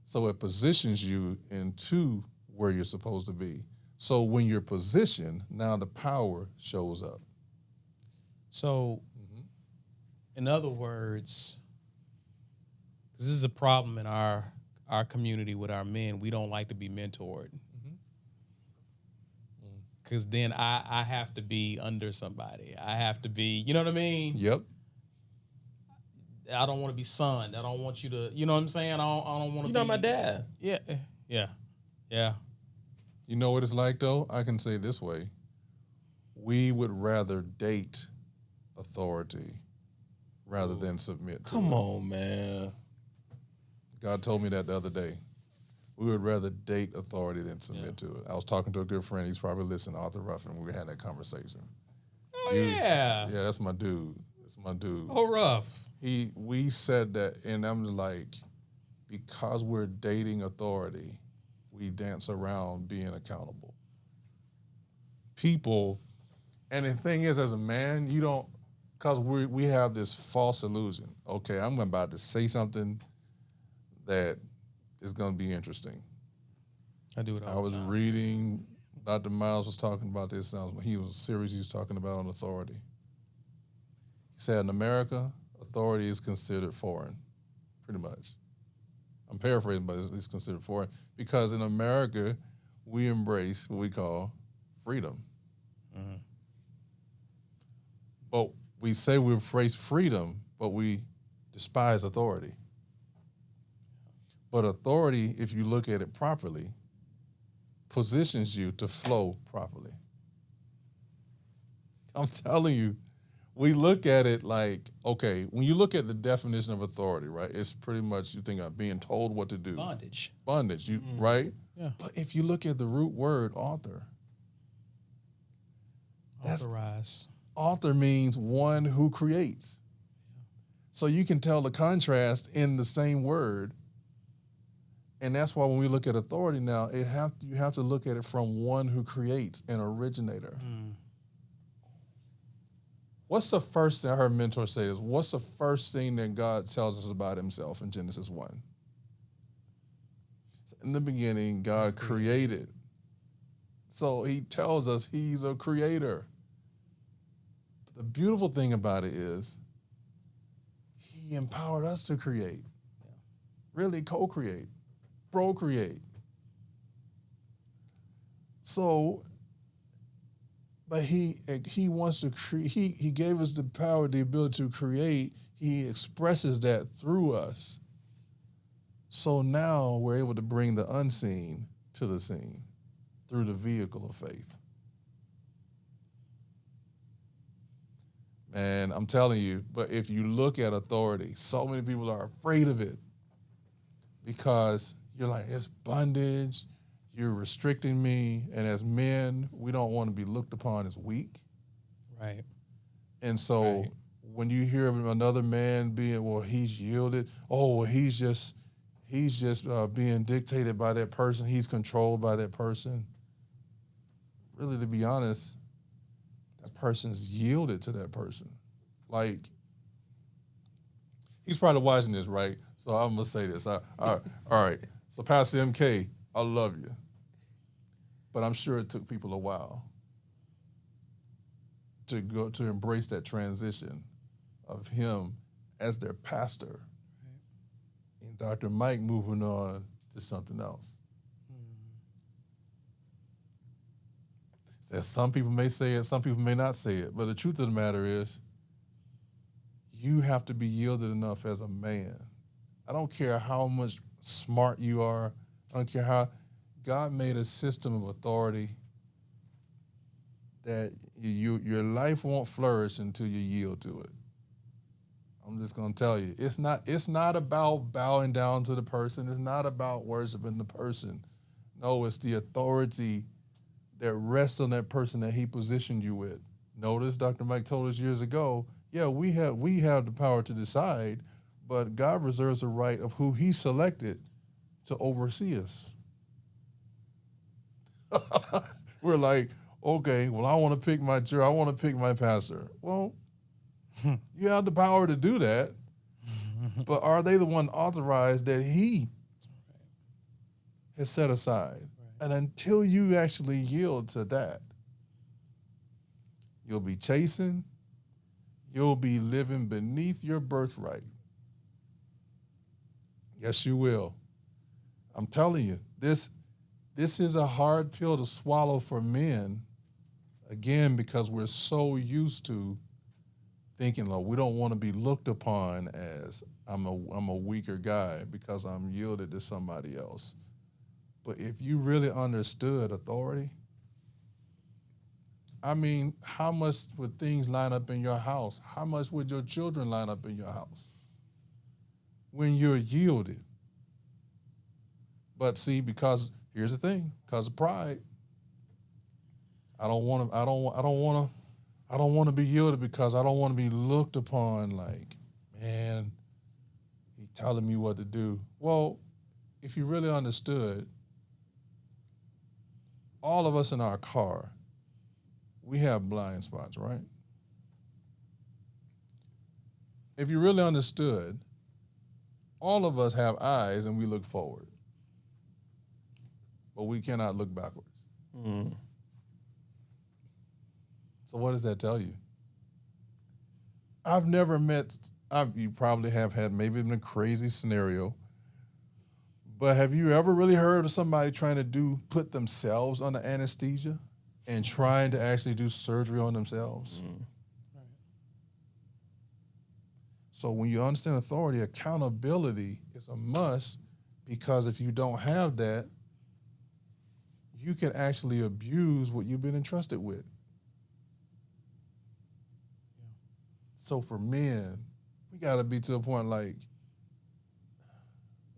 So it positions you into where you're supposed to be. So when you're positioned, now the power shows up. So, in other words, 'cause this is a problem in our community with our men, we don't like to be mentored. Because then I have to be under somebody. I have to be, you know what I mean? Yep. I don't want to be son. I don't want you to, you know what I'm saying? I don't want to be. You're not my dad. Yeah. Yeah. Yeah. You know what it's like, though? I can say it this way. We would rather date authority rather than submit to Come it. on, man. God told me that the other day. We would rather date authority than submit to it. I was talking to a good friend. He's probably listening, Arthur Ruffin. We had that conversation. Oh, yeah. Yeah, that's my dude. That's my dude. Oh, rough. We said that, and I'm like, because we're dating authority, we dance around being accountable. People, and the thing is, as a man, you don't, because we have this false illusion. Okay, I'm about to say something that is going to be interesting. I do it all I was the time. reading, Dr. Miles was talking about this. He was a series he was talking about on authority. He said in America, authority is considered foreign, pretty much. I'm paraphrasing, but it's considered foreign because in America, we embrace what we call freedom. But we say we embrace freedom, but we despise authority. But authority, if you look at it properly, positions you to flow properly. I'm telling you, we look at it like, okay, when you look at the definition of authority, right, it's pretty much you think of being told what to do. Bondage. Bondage, right? Yeah. But if you look at the root word, author, Authorize. author means one who creates. So you can tell the contrast in the same word. And that's why when we look at authority now, you have to look at it from one who creates, an originator. What's the first thing I heard mentor say is, what's the first thing that God tells us about himself in Genesis 1? So in the beginning, God created. So he tells us he's a creator. But the beautiful thing about it is he empowered us to create. Really co-create. Procreate. So, But he wants to create. He gave us the power, the ability to create. He expresses that through us. So now we're able to bring the unseen to the scene through the vehicle of faith. Man, I'm telling you, but if you look at authority, so many people are afraid of it because you're like, it's bondage, you're restricting me. And as men, we don't want to be looked upon as weak. Right. And so Right. when you hear of another man being, well, he's yielded, oh, well, he's just being dictated by that person, he's controlled by that person. Really, to be honest, that person's yielded to that person. Like, he's probably watching this, right? So I'm gonna say this. All right. So Pastor MK, I love you, but I'm sure it took people a while to embrace that transition of him as their pastor, and Dr. Mike moving on to something else. That some people may say it, some people may not say it, but the truth of the matter is, you have to be yielded enough as a man. I don't care how much smart you are. I don't care how God made a system of authority that your life won't flourish until you yield to it. I'm just gonna tell you, it's not about bowing down to the person. It's not about worshiping the person. No, it's the authority that rests on that person that he positioned you with. Notice Dr. Mike told us years ago, yeah, we have the power to decide, but God reserves the right of who he selected to oversee us. We're like, okay, well, I want to pick my church, I want to pick my pastor. Well, you have the power to do that, but are they the one authorized that he has set aside? And until you actually yield to that, you'll be chasing, you'll be living beneath your birthright. Yes, you will. I'm telling you, this is a hard pill to swallow for men, again, because we're so used to thinking, like, we don't want to be looked upon as I'm a weaker guy because I'm yielded to somebody else. But if you really understood authority, I mean, how much would things line up in your house? How much would your children line up in your house when you're yielded? But see, because here's the thing, because of pride, I don't want to be yielded because I don't want to be looked upon like, man, he's telling me what to do. Well, if you really understood, all of us in our car, we have blind spots, right? If you really understood, all of us have eyes and we look forward, but we cannot look backwards. Mm. So what does that tell you? You probably have had maybe in a crazy scenario, but have you ever really heard of somebody trying to put themselves under anesthesia and trying to actually do surgery on themselves? Mm. So when you understand authority, accountability is a must, because if you don't have that, you can actually abuse what you've been entrusted with. So for men, we got to be to a point like,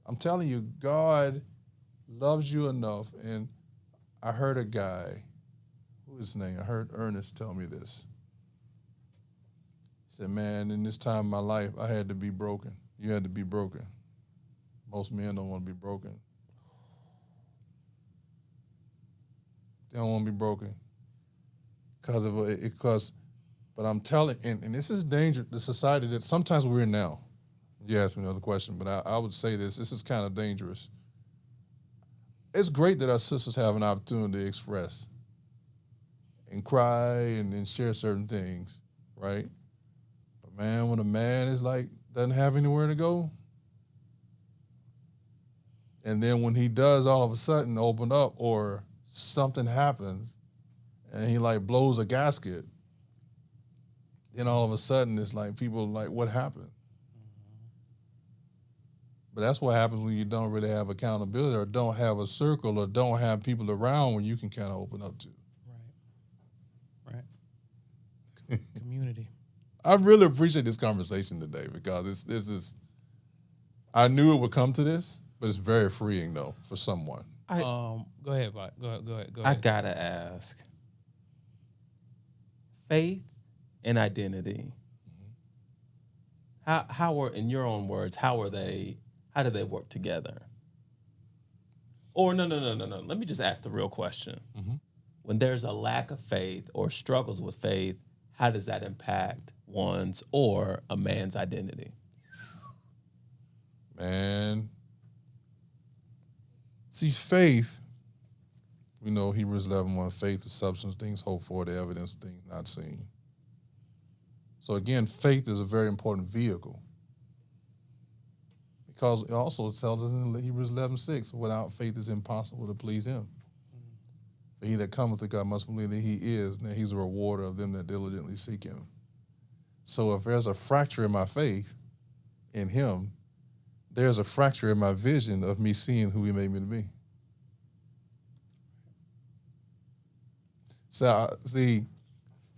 I'm telling you, God loves you enough. And I heard a guy, who is his name? I heard Ernest tell me this. He said, man, in this time of my life, I had to be broken. You had to be broken. Most men don't want to be broken. They don't want to be broken but I'm telling, and this is dangerous, the society that sometimes we're in now. You asked me another question, but I would say this is kind of dangerous. It's great that our sisters have an opportunity to express and cry and share certain things, right? But man, when a man is like, doesn't have anywhere to go, and then when he does all of a sudden open up or something happens and he like blows a gasket. Then all of a sudden, it's like people like, what happened? But that's what happens when you don't really have accountability or don't have a circle or don't have people around where you can kind of open up to. Right. Community. I really appreciate this conversation today because this is, I knew it would come to this, but it's very freeing though for someone. Go ahead, Vi. Go ahead. I gotta ask. Faith and identity. How are, in your own words, how do they work together? Or no. Let me just ask the real question. When there's a lack of faith or struggles with faith, how does that impact one's or a man's identity? Man. See, faith, we know Hebrews 11:1, faith is substance, things hoped for, the evidence of things not seen. So again, faith is a very important vehicle. Because it also tells us in Hebrews 11:6, without faith it's impossible to please him. For he that cometh to God must believe that he is, and that he's a rewarder of them that diligently seek him. So if there's a fracture in my faith in him, there's a fracture in my vision of me seeing who he made me to be. So, see,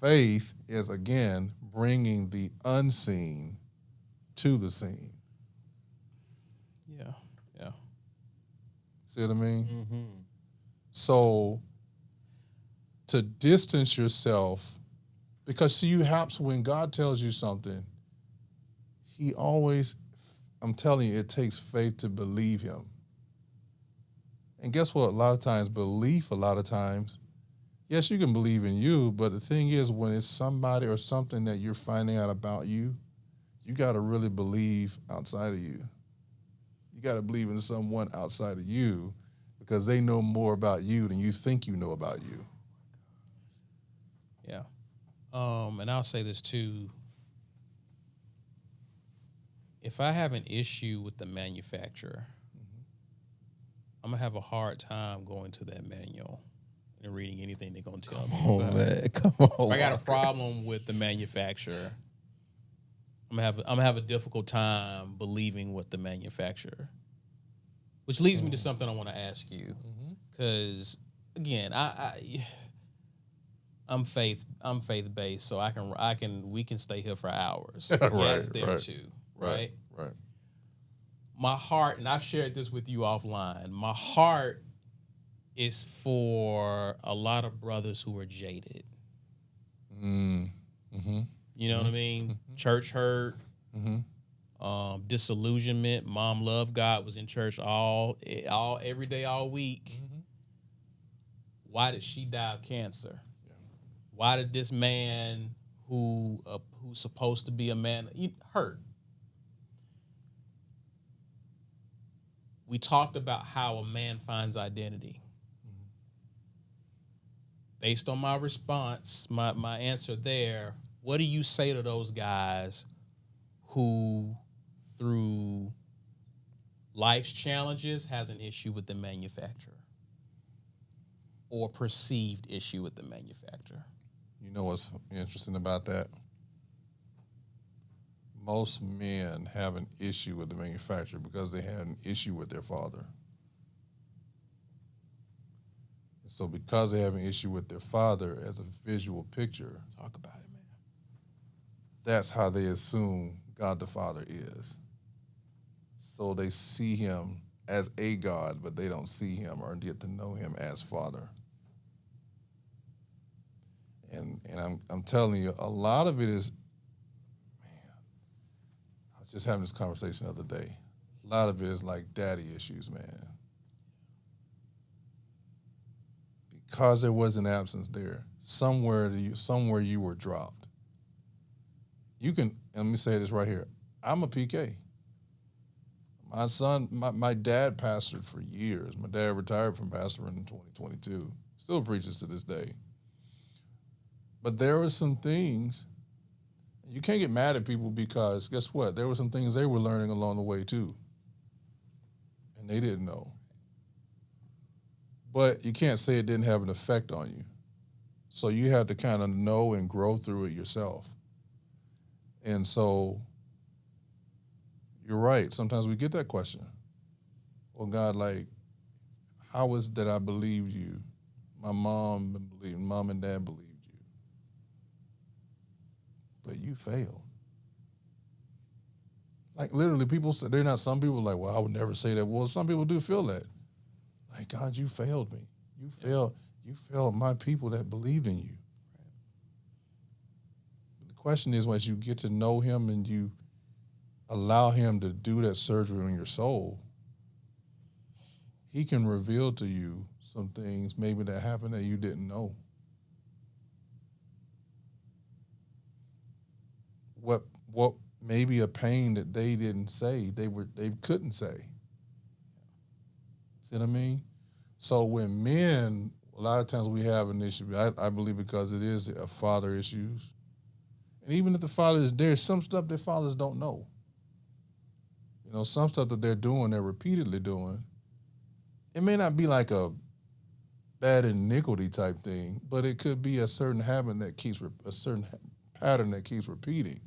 faith is, again, bringing the unseen to the seen. Yeah. See what I mean? So, to distance yourself, because see, when God tells you something, he always, I'm telling you, it takes faith to believe him. And guess what? A lot of times, yes, you can believe in you, but the thing is, when it's somebody or something that you're finding out about you, you got to really believe outside of you. You got to believe in someone outside of you because they know more about you than you think you know about you. Yeah. And I'll say this too. If I have an issue with the manufacturer, I'm going to have a hard time going to that manual and reading anything they're going to tell me. Oh, man. Come on. If I got a problem with the manufacturer, I'm gonna have a difficult time believing what the manufacturer. Which leads me to something I want to ask you, because again, I'm faith based, so we can stay here for hours. Yes, there too, right? Right. My heart, and I've shared this with you offline. My heart is for a lot of brothers who are jaded. You know what I mean? Church hurt, disillusionment. Mom loved God, was in church every day, all week. Why did she die of cancer? Yeah. Why did this man who's supposed to be a man hurt? We talked about how a man finds identity. Based on my response, my answer there, what do you say to those guys who, through life's challenges, has an issue with the manufacturer or perceived issue with the manufacturer? You know what's interesting about that? Most men have an issue with the manufacturer because they had an issue with their father. So because they have an issue with their father as a visual picture, Talk about it, man. That's how they assume God the Father is. So they see him as a God, but they don't see him or get to know him as Father. And I'm telling you, a lot of it is, man, I was just having this conversation the other day. A lot of it is like daddy issues, man. Because there was an absence there, somewhere you were dropped. You can, and let me say this right here. I'm a PK. My son, my dad pastored for years. My dad retired from pastoring in 2022. Still preaches to this day. But there were some things, you can't get mad at people because guess what? There were some things they were learning along the way too. And they didn't know. But you can't say it didn't have an effect on you. So you had to kind of know and grow through it yourself. And so you're right. Sometimes we get that question. Well, God, like, how is it that I believed you? My mom and dad believed you. But you failed. Like literally people say they're not some people like, well, I would never say that. Well, some people do feel that. Like, God, you failed me. You failed my people that believed in you. The question is, once you get to know him and you allow him to do that surgery on your soul, he can reveal to you some things maybe that happened that you didn't know. What maybe a pain that they didn't say, they couldn't say. See what I mean? So when men, a lot of times we have an issue, I believe because it is a father issues. And even if the father is there, some stuff their fathers don't know. You know, some stuff that they're repeatedly doing. It may not be like a bad iniquity type thing, but it could be a certain habit that keeps, a certain pattern that keeps repeating.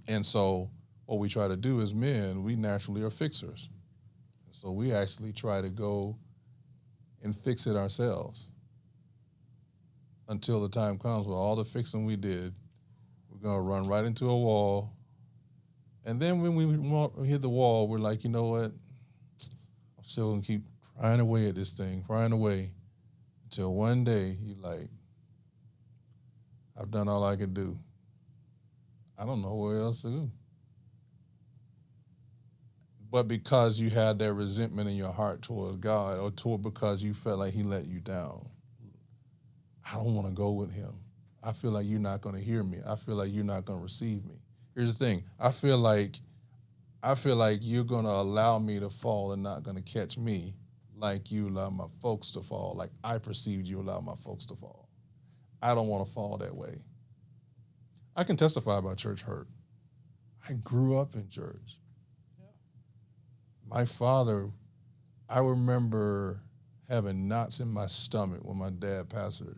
And so what we try to do as men, we naturally are fixers. So we actually try to go and fix it ourselves until the time comes where all the fixing we did, we're going to run right into a wall. And then when we hit the wall, we're like, you know what? I'm still going to keep prying away at this thing, prying away until one day you're like, I've done all I can do. I don't know what else to do. But because you had that resentment in your heart toward God or because you felt like he let you down, I don't want to go with him. I feel like you're not going to hear me. I feel like you're not going to receive me. Here's the thing. I feel like you're going to allow me to fall and not going to catch me like you allow my folks to fall, like I perceived you allow my folks to fall. I don't want to fall that way. I can testify about church hurt. I grew up in church. My father, I remember having knots in my stomach when my dad pastored.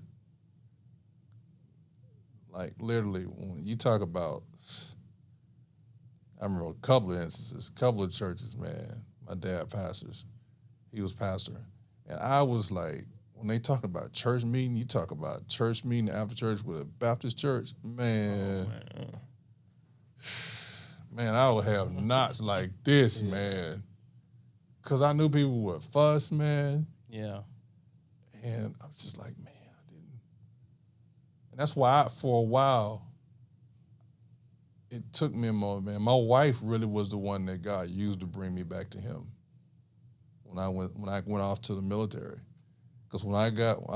Like literally, when you talk about, I remember a couple of instances, a couple of churches, man, my dad pastors. He was pastor. And I was like, when they talk about church meeting, you talk about church meeting after church with a Baptist church, man. Oh, man, I would have knots like this, man. Because I knew people would fuss, man. Yeah. And I was just like, man, I didn't. And that's why for a while, it took me a moment, man. My wife really was the one that God used to bring me back to him when I went off to the military. Because when I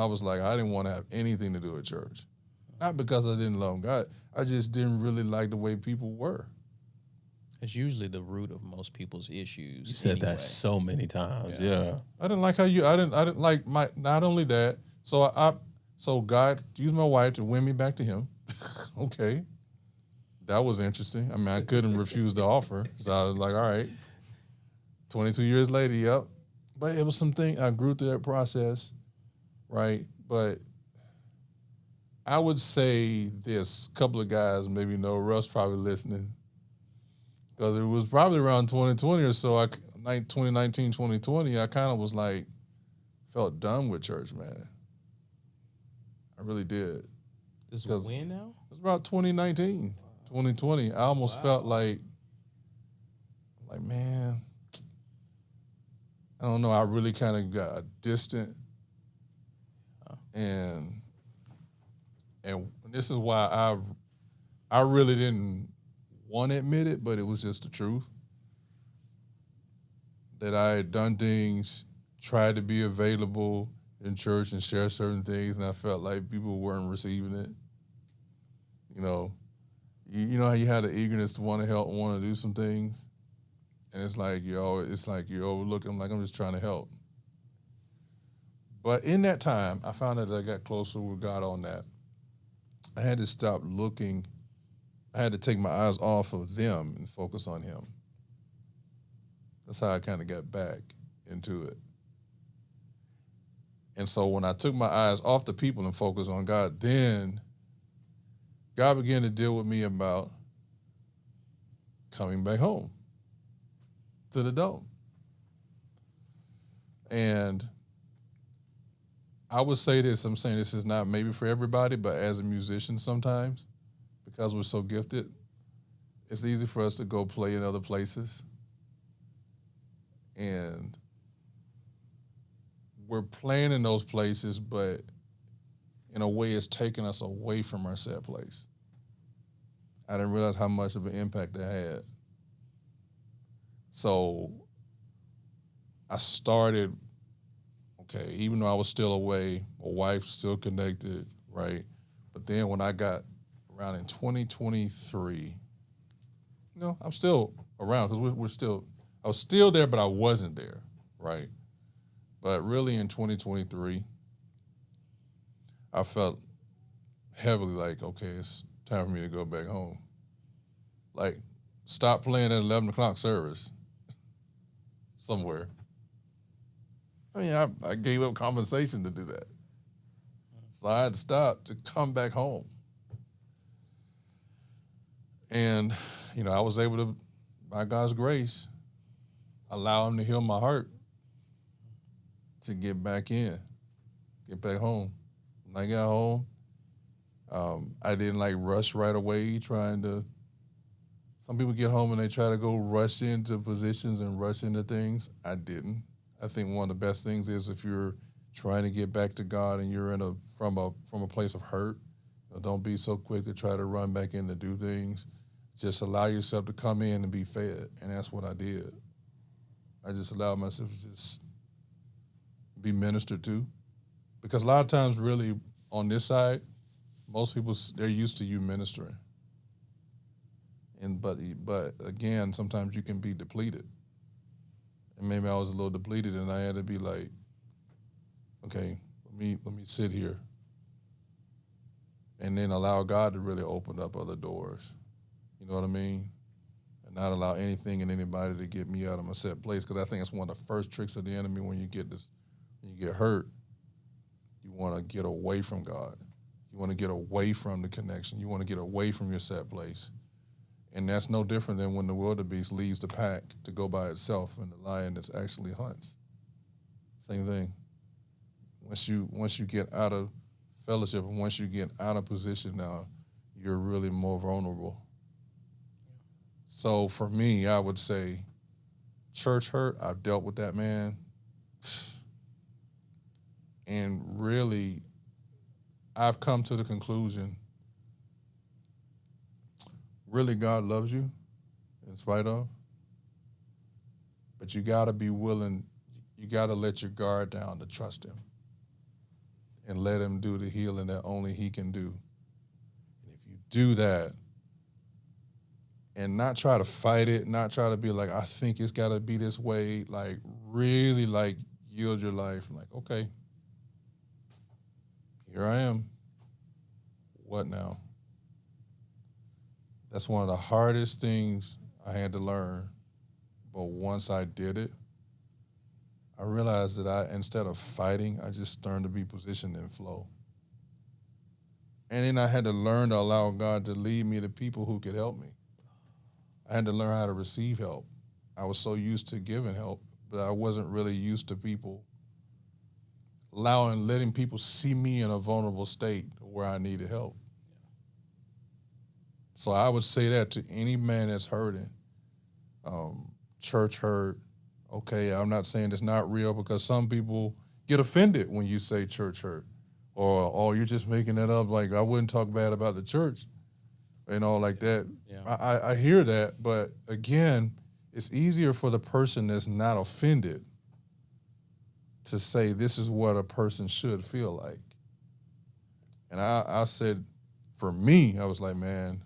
was like, I didn't want to have anything to do with church. Not because I didn't love God. I just didn't really like the way people were. It's usually the root of most people's issues. You said that so many times. Yeah. I didn't like how I didn't like not only that. So God used my wife to win me back to him. Okay. That was interesting. I mean, I couldn't refuse the offer. So I was like, all right. 22 years later, yep. But it was something, I grew through that process, right? But I would say this, couple of guys maybe know, Russ probably listening, because it was probably around 2020 or so, 2019, 2020, I kind of was like, felt done with church, man. I really did. This is when now? It was about 2019, 2020. I almost felt like, man, I don't know. I really kind of got distant, and this is why I really didn't want to admit it, but it was just the truth that I had done things, tried to be available in church and share certain things, and I felt like people weren't receiving it. You know, you know how you had the eagerness to want to help, want to do some things. And it's like you're overlooked. I'm like, I'm just trying to help. But in that time, I found that I got closer with God on that. I had to stop looking. I had to take my eyes off of them and focus on him. That's how I kind of got back into it. And so when I took my eyes off the people and focused on God, then God began to deal with me about coming back home to the dome. And I would say this, I'm saying this is not maybe for everybody, but as a musician sometimes, because we're so gifted, it's easy for us to go play in other places. And we're playing in those places, but in a way it's taking us away from our set place. I didn't realize how much of an impact that had. So I started, okay, even though I was still away, my wife still connected, right? But then when I got around in 2023, I'm still around because we're still, I was still there, but I wasn't there, right? But really in 2023, I felt heavily like, okay, it's time for me to go back home. Like, stop playing at 11 o'clock service somewhere. I mean, I gave up compensation to do that. So I had to stop to come back home. And, I was able to, by God's grace, allow him to heal my heart to get back in, get back home. When I got home, I didn't rush right away trying to, some people get home and they try to go rush into positions and rush into things. I didn't. I think one of the best things is if you're trying to get back to God and you're from a place of hurt, don't be so quick to try to run back in to do things. Just allow yourself to come in and be fed, and that's what I did. I just allowed myself to just be ministered to, because a lot of times, really, on this side, most people, they're used to you ministering, but again, sometimes you can be depleted. And maybe I was a little depleted, and I had to be like, okay, let me sit here, and then allow God to really open up other doors. You know what I mean? And not allow anything and anybody to get me out of my set place, because I think it's one of the first tricks of the enemy when you get hurt. You want to get away from God. You want to get away from the connection. You want to get away from your set place. And that's no different than when the wildebeest leaves the pack to go by itself and the lion that's actually hunts. Same thing. Once you get out of fellowship and once you get out of position now, you're really more vulnerable. So for me, I would say church hurt, I've dealt with that, man. And really, I've come to the conclusion, really God loves you in spite of, but you got to be willing, you got to let your guard down to trust him and let him do the healing that only he can do. And if you do that, and not try to fight it, not try to be like, I think it's got to be this way, really yield your life. Okay, here I am. What now? That's one of the hardest things I had to learn. But once I did it, I realized that instead of fighting, I just learned to be positioned in flow. And then I had to learn to allow God to lead me to people who could help me. I had to learn how to receive help. I was so used to giving help, but I wasn't really used to people letting people see me in a vulnerable state where I needed help. So I would say that to any man that's hurting, church hurt. Okay, I'm not saying it's not real, because some people get offended when you say church hurt, or oh, you're just making that up. Like, I wouldn't talk bad about the church. That. Yeah. I hear that, but again, it's easier for the person that's not offended to say this is what a person should feel like. And I said, for me, I was like, man,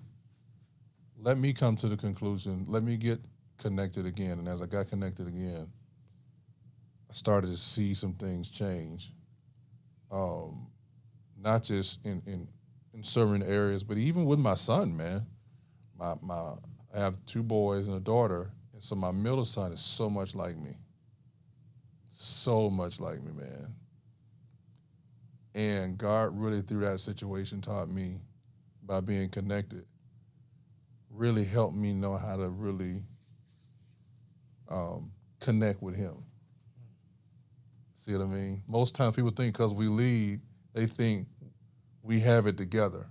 let me come to the conclusion, let me get connected again. And as I got connected again, I started to see some things change. Not just in certain areas, but even with my son, man. I have 2 boys and a daughter, and so my middle son is so much like me. So much like me, man. And God really, through that situation, taught me by being connected, really helped me know how to really connect with him. See what I mean? Most times people think because we lead, they think we have it together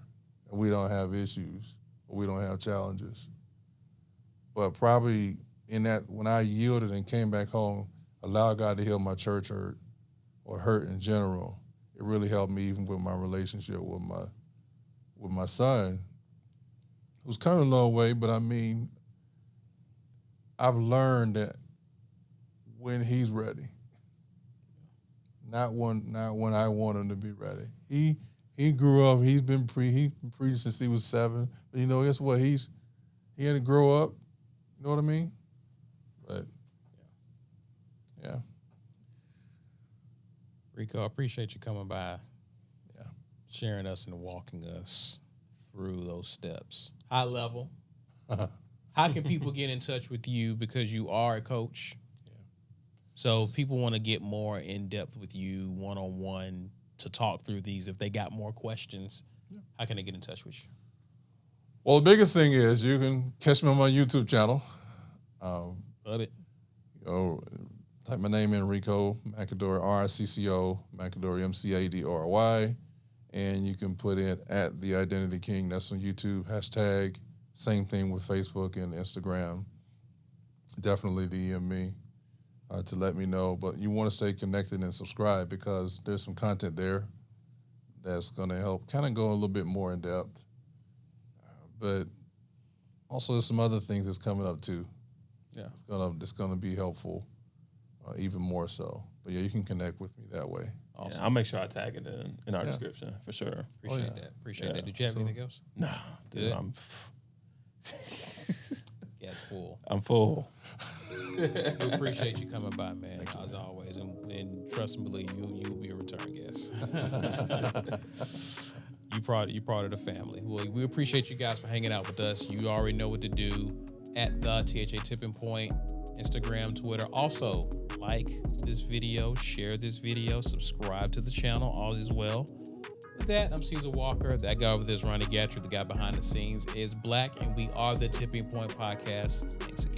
and we don't have issues or we don't have challenges. But probably in that, when I yielded and came back home, allowed God to heal my church hurt or hurt in general, it really helped me even with my relationship with my son, who's come a long way, but I mean, I've learned that when he's ready, not when I want him to be ready. He grew up. He's been preaching since he was 7. But you know, guess what? He had to grow up. You know what I mean? But yeah. Ricco, I appreciate you coming by, Yeah. sharing us and walking us through those steps. High level. How can people get in touch with you, because you are a coach? Yeah. So people want to get more in depth with you one-on-one to talk through these. If they got more questions, how can they get in touch with you? Well, the biggest thing is you can catch me on my YouTube channel. Love it. Type my name in, Ricco McAdory, RICCO, McAdory, MCADORY, and you can put in at The Identity King. That's on YouTube. Hashtag. Same thing with Facebook and Instagram. Definitely DM me to let me know. But you want to stay connected and subscribe, because there's some content there that's going to help kind of go a little bit more in depth. But also there's some other things that's coming up too. Yeah. It's gonna be helpful, even more so. But yeah, you can connect with me that way. Awesome. Yeah, I'll make sure I tag it in our description for sure. Appreciate that. Appreciate that. Did you have anything else? No, dude, Good. I'm Yes, full. I'm full. We appreciate you coming by, man, as always. And trust and believe, you will be a return guest. You part of the family. Well, we appreciate you guys for hanging out with us. You already know what to do at the THA Tipping Point, Instagram, Twitter. Also, like this video, share this video, subscribe to the channel, all is well. With that, I'm Caesar Walker. That guy over there is Ronnie Gatry. The guy behind the scenes is Black, and we are the Tipping Point Podcast. Thanks again.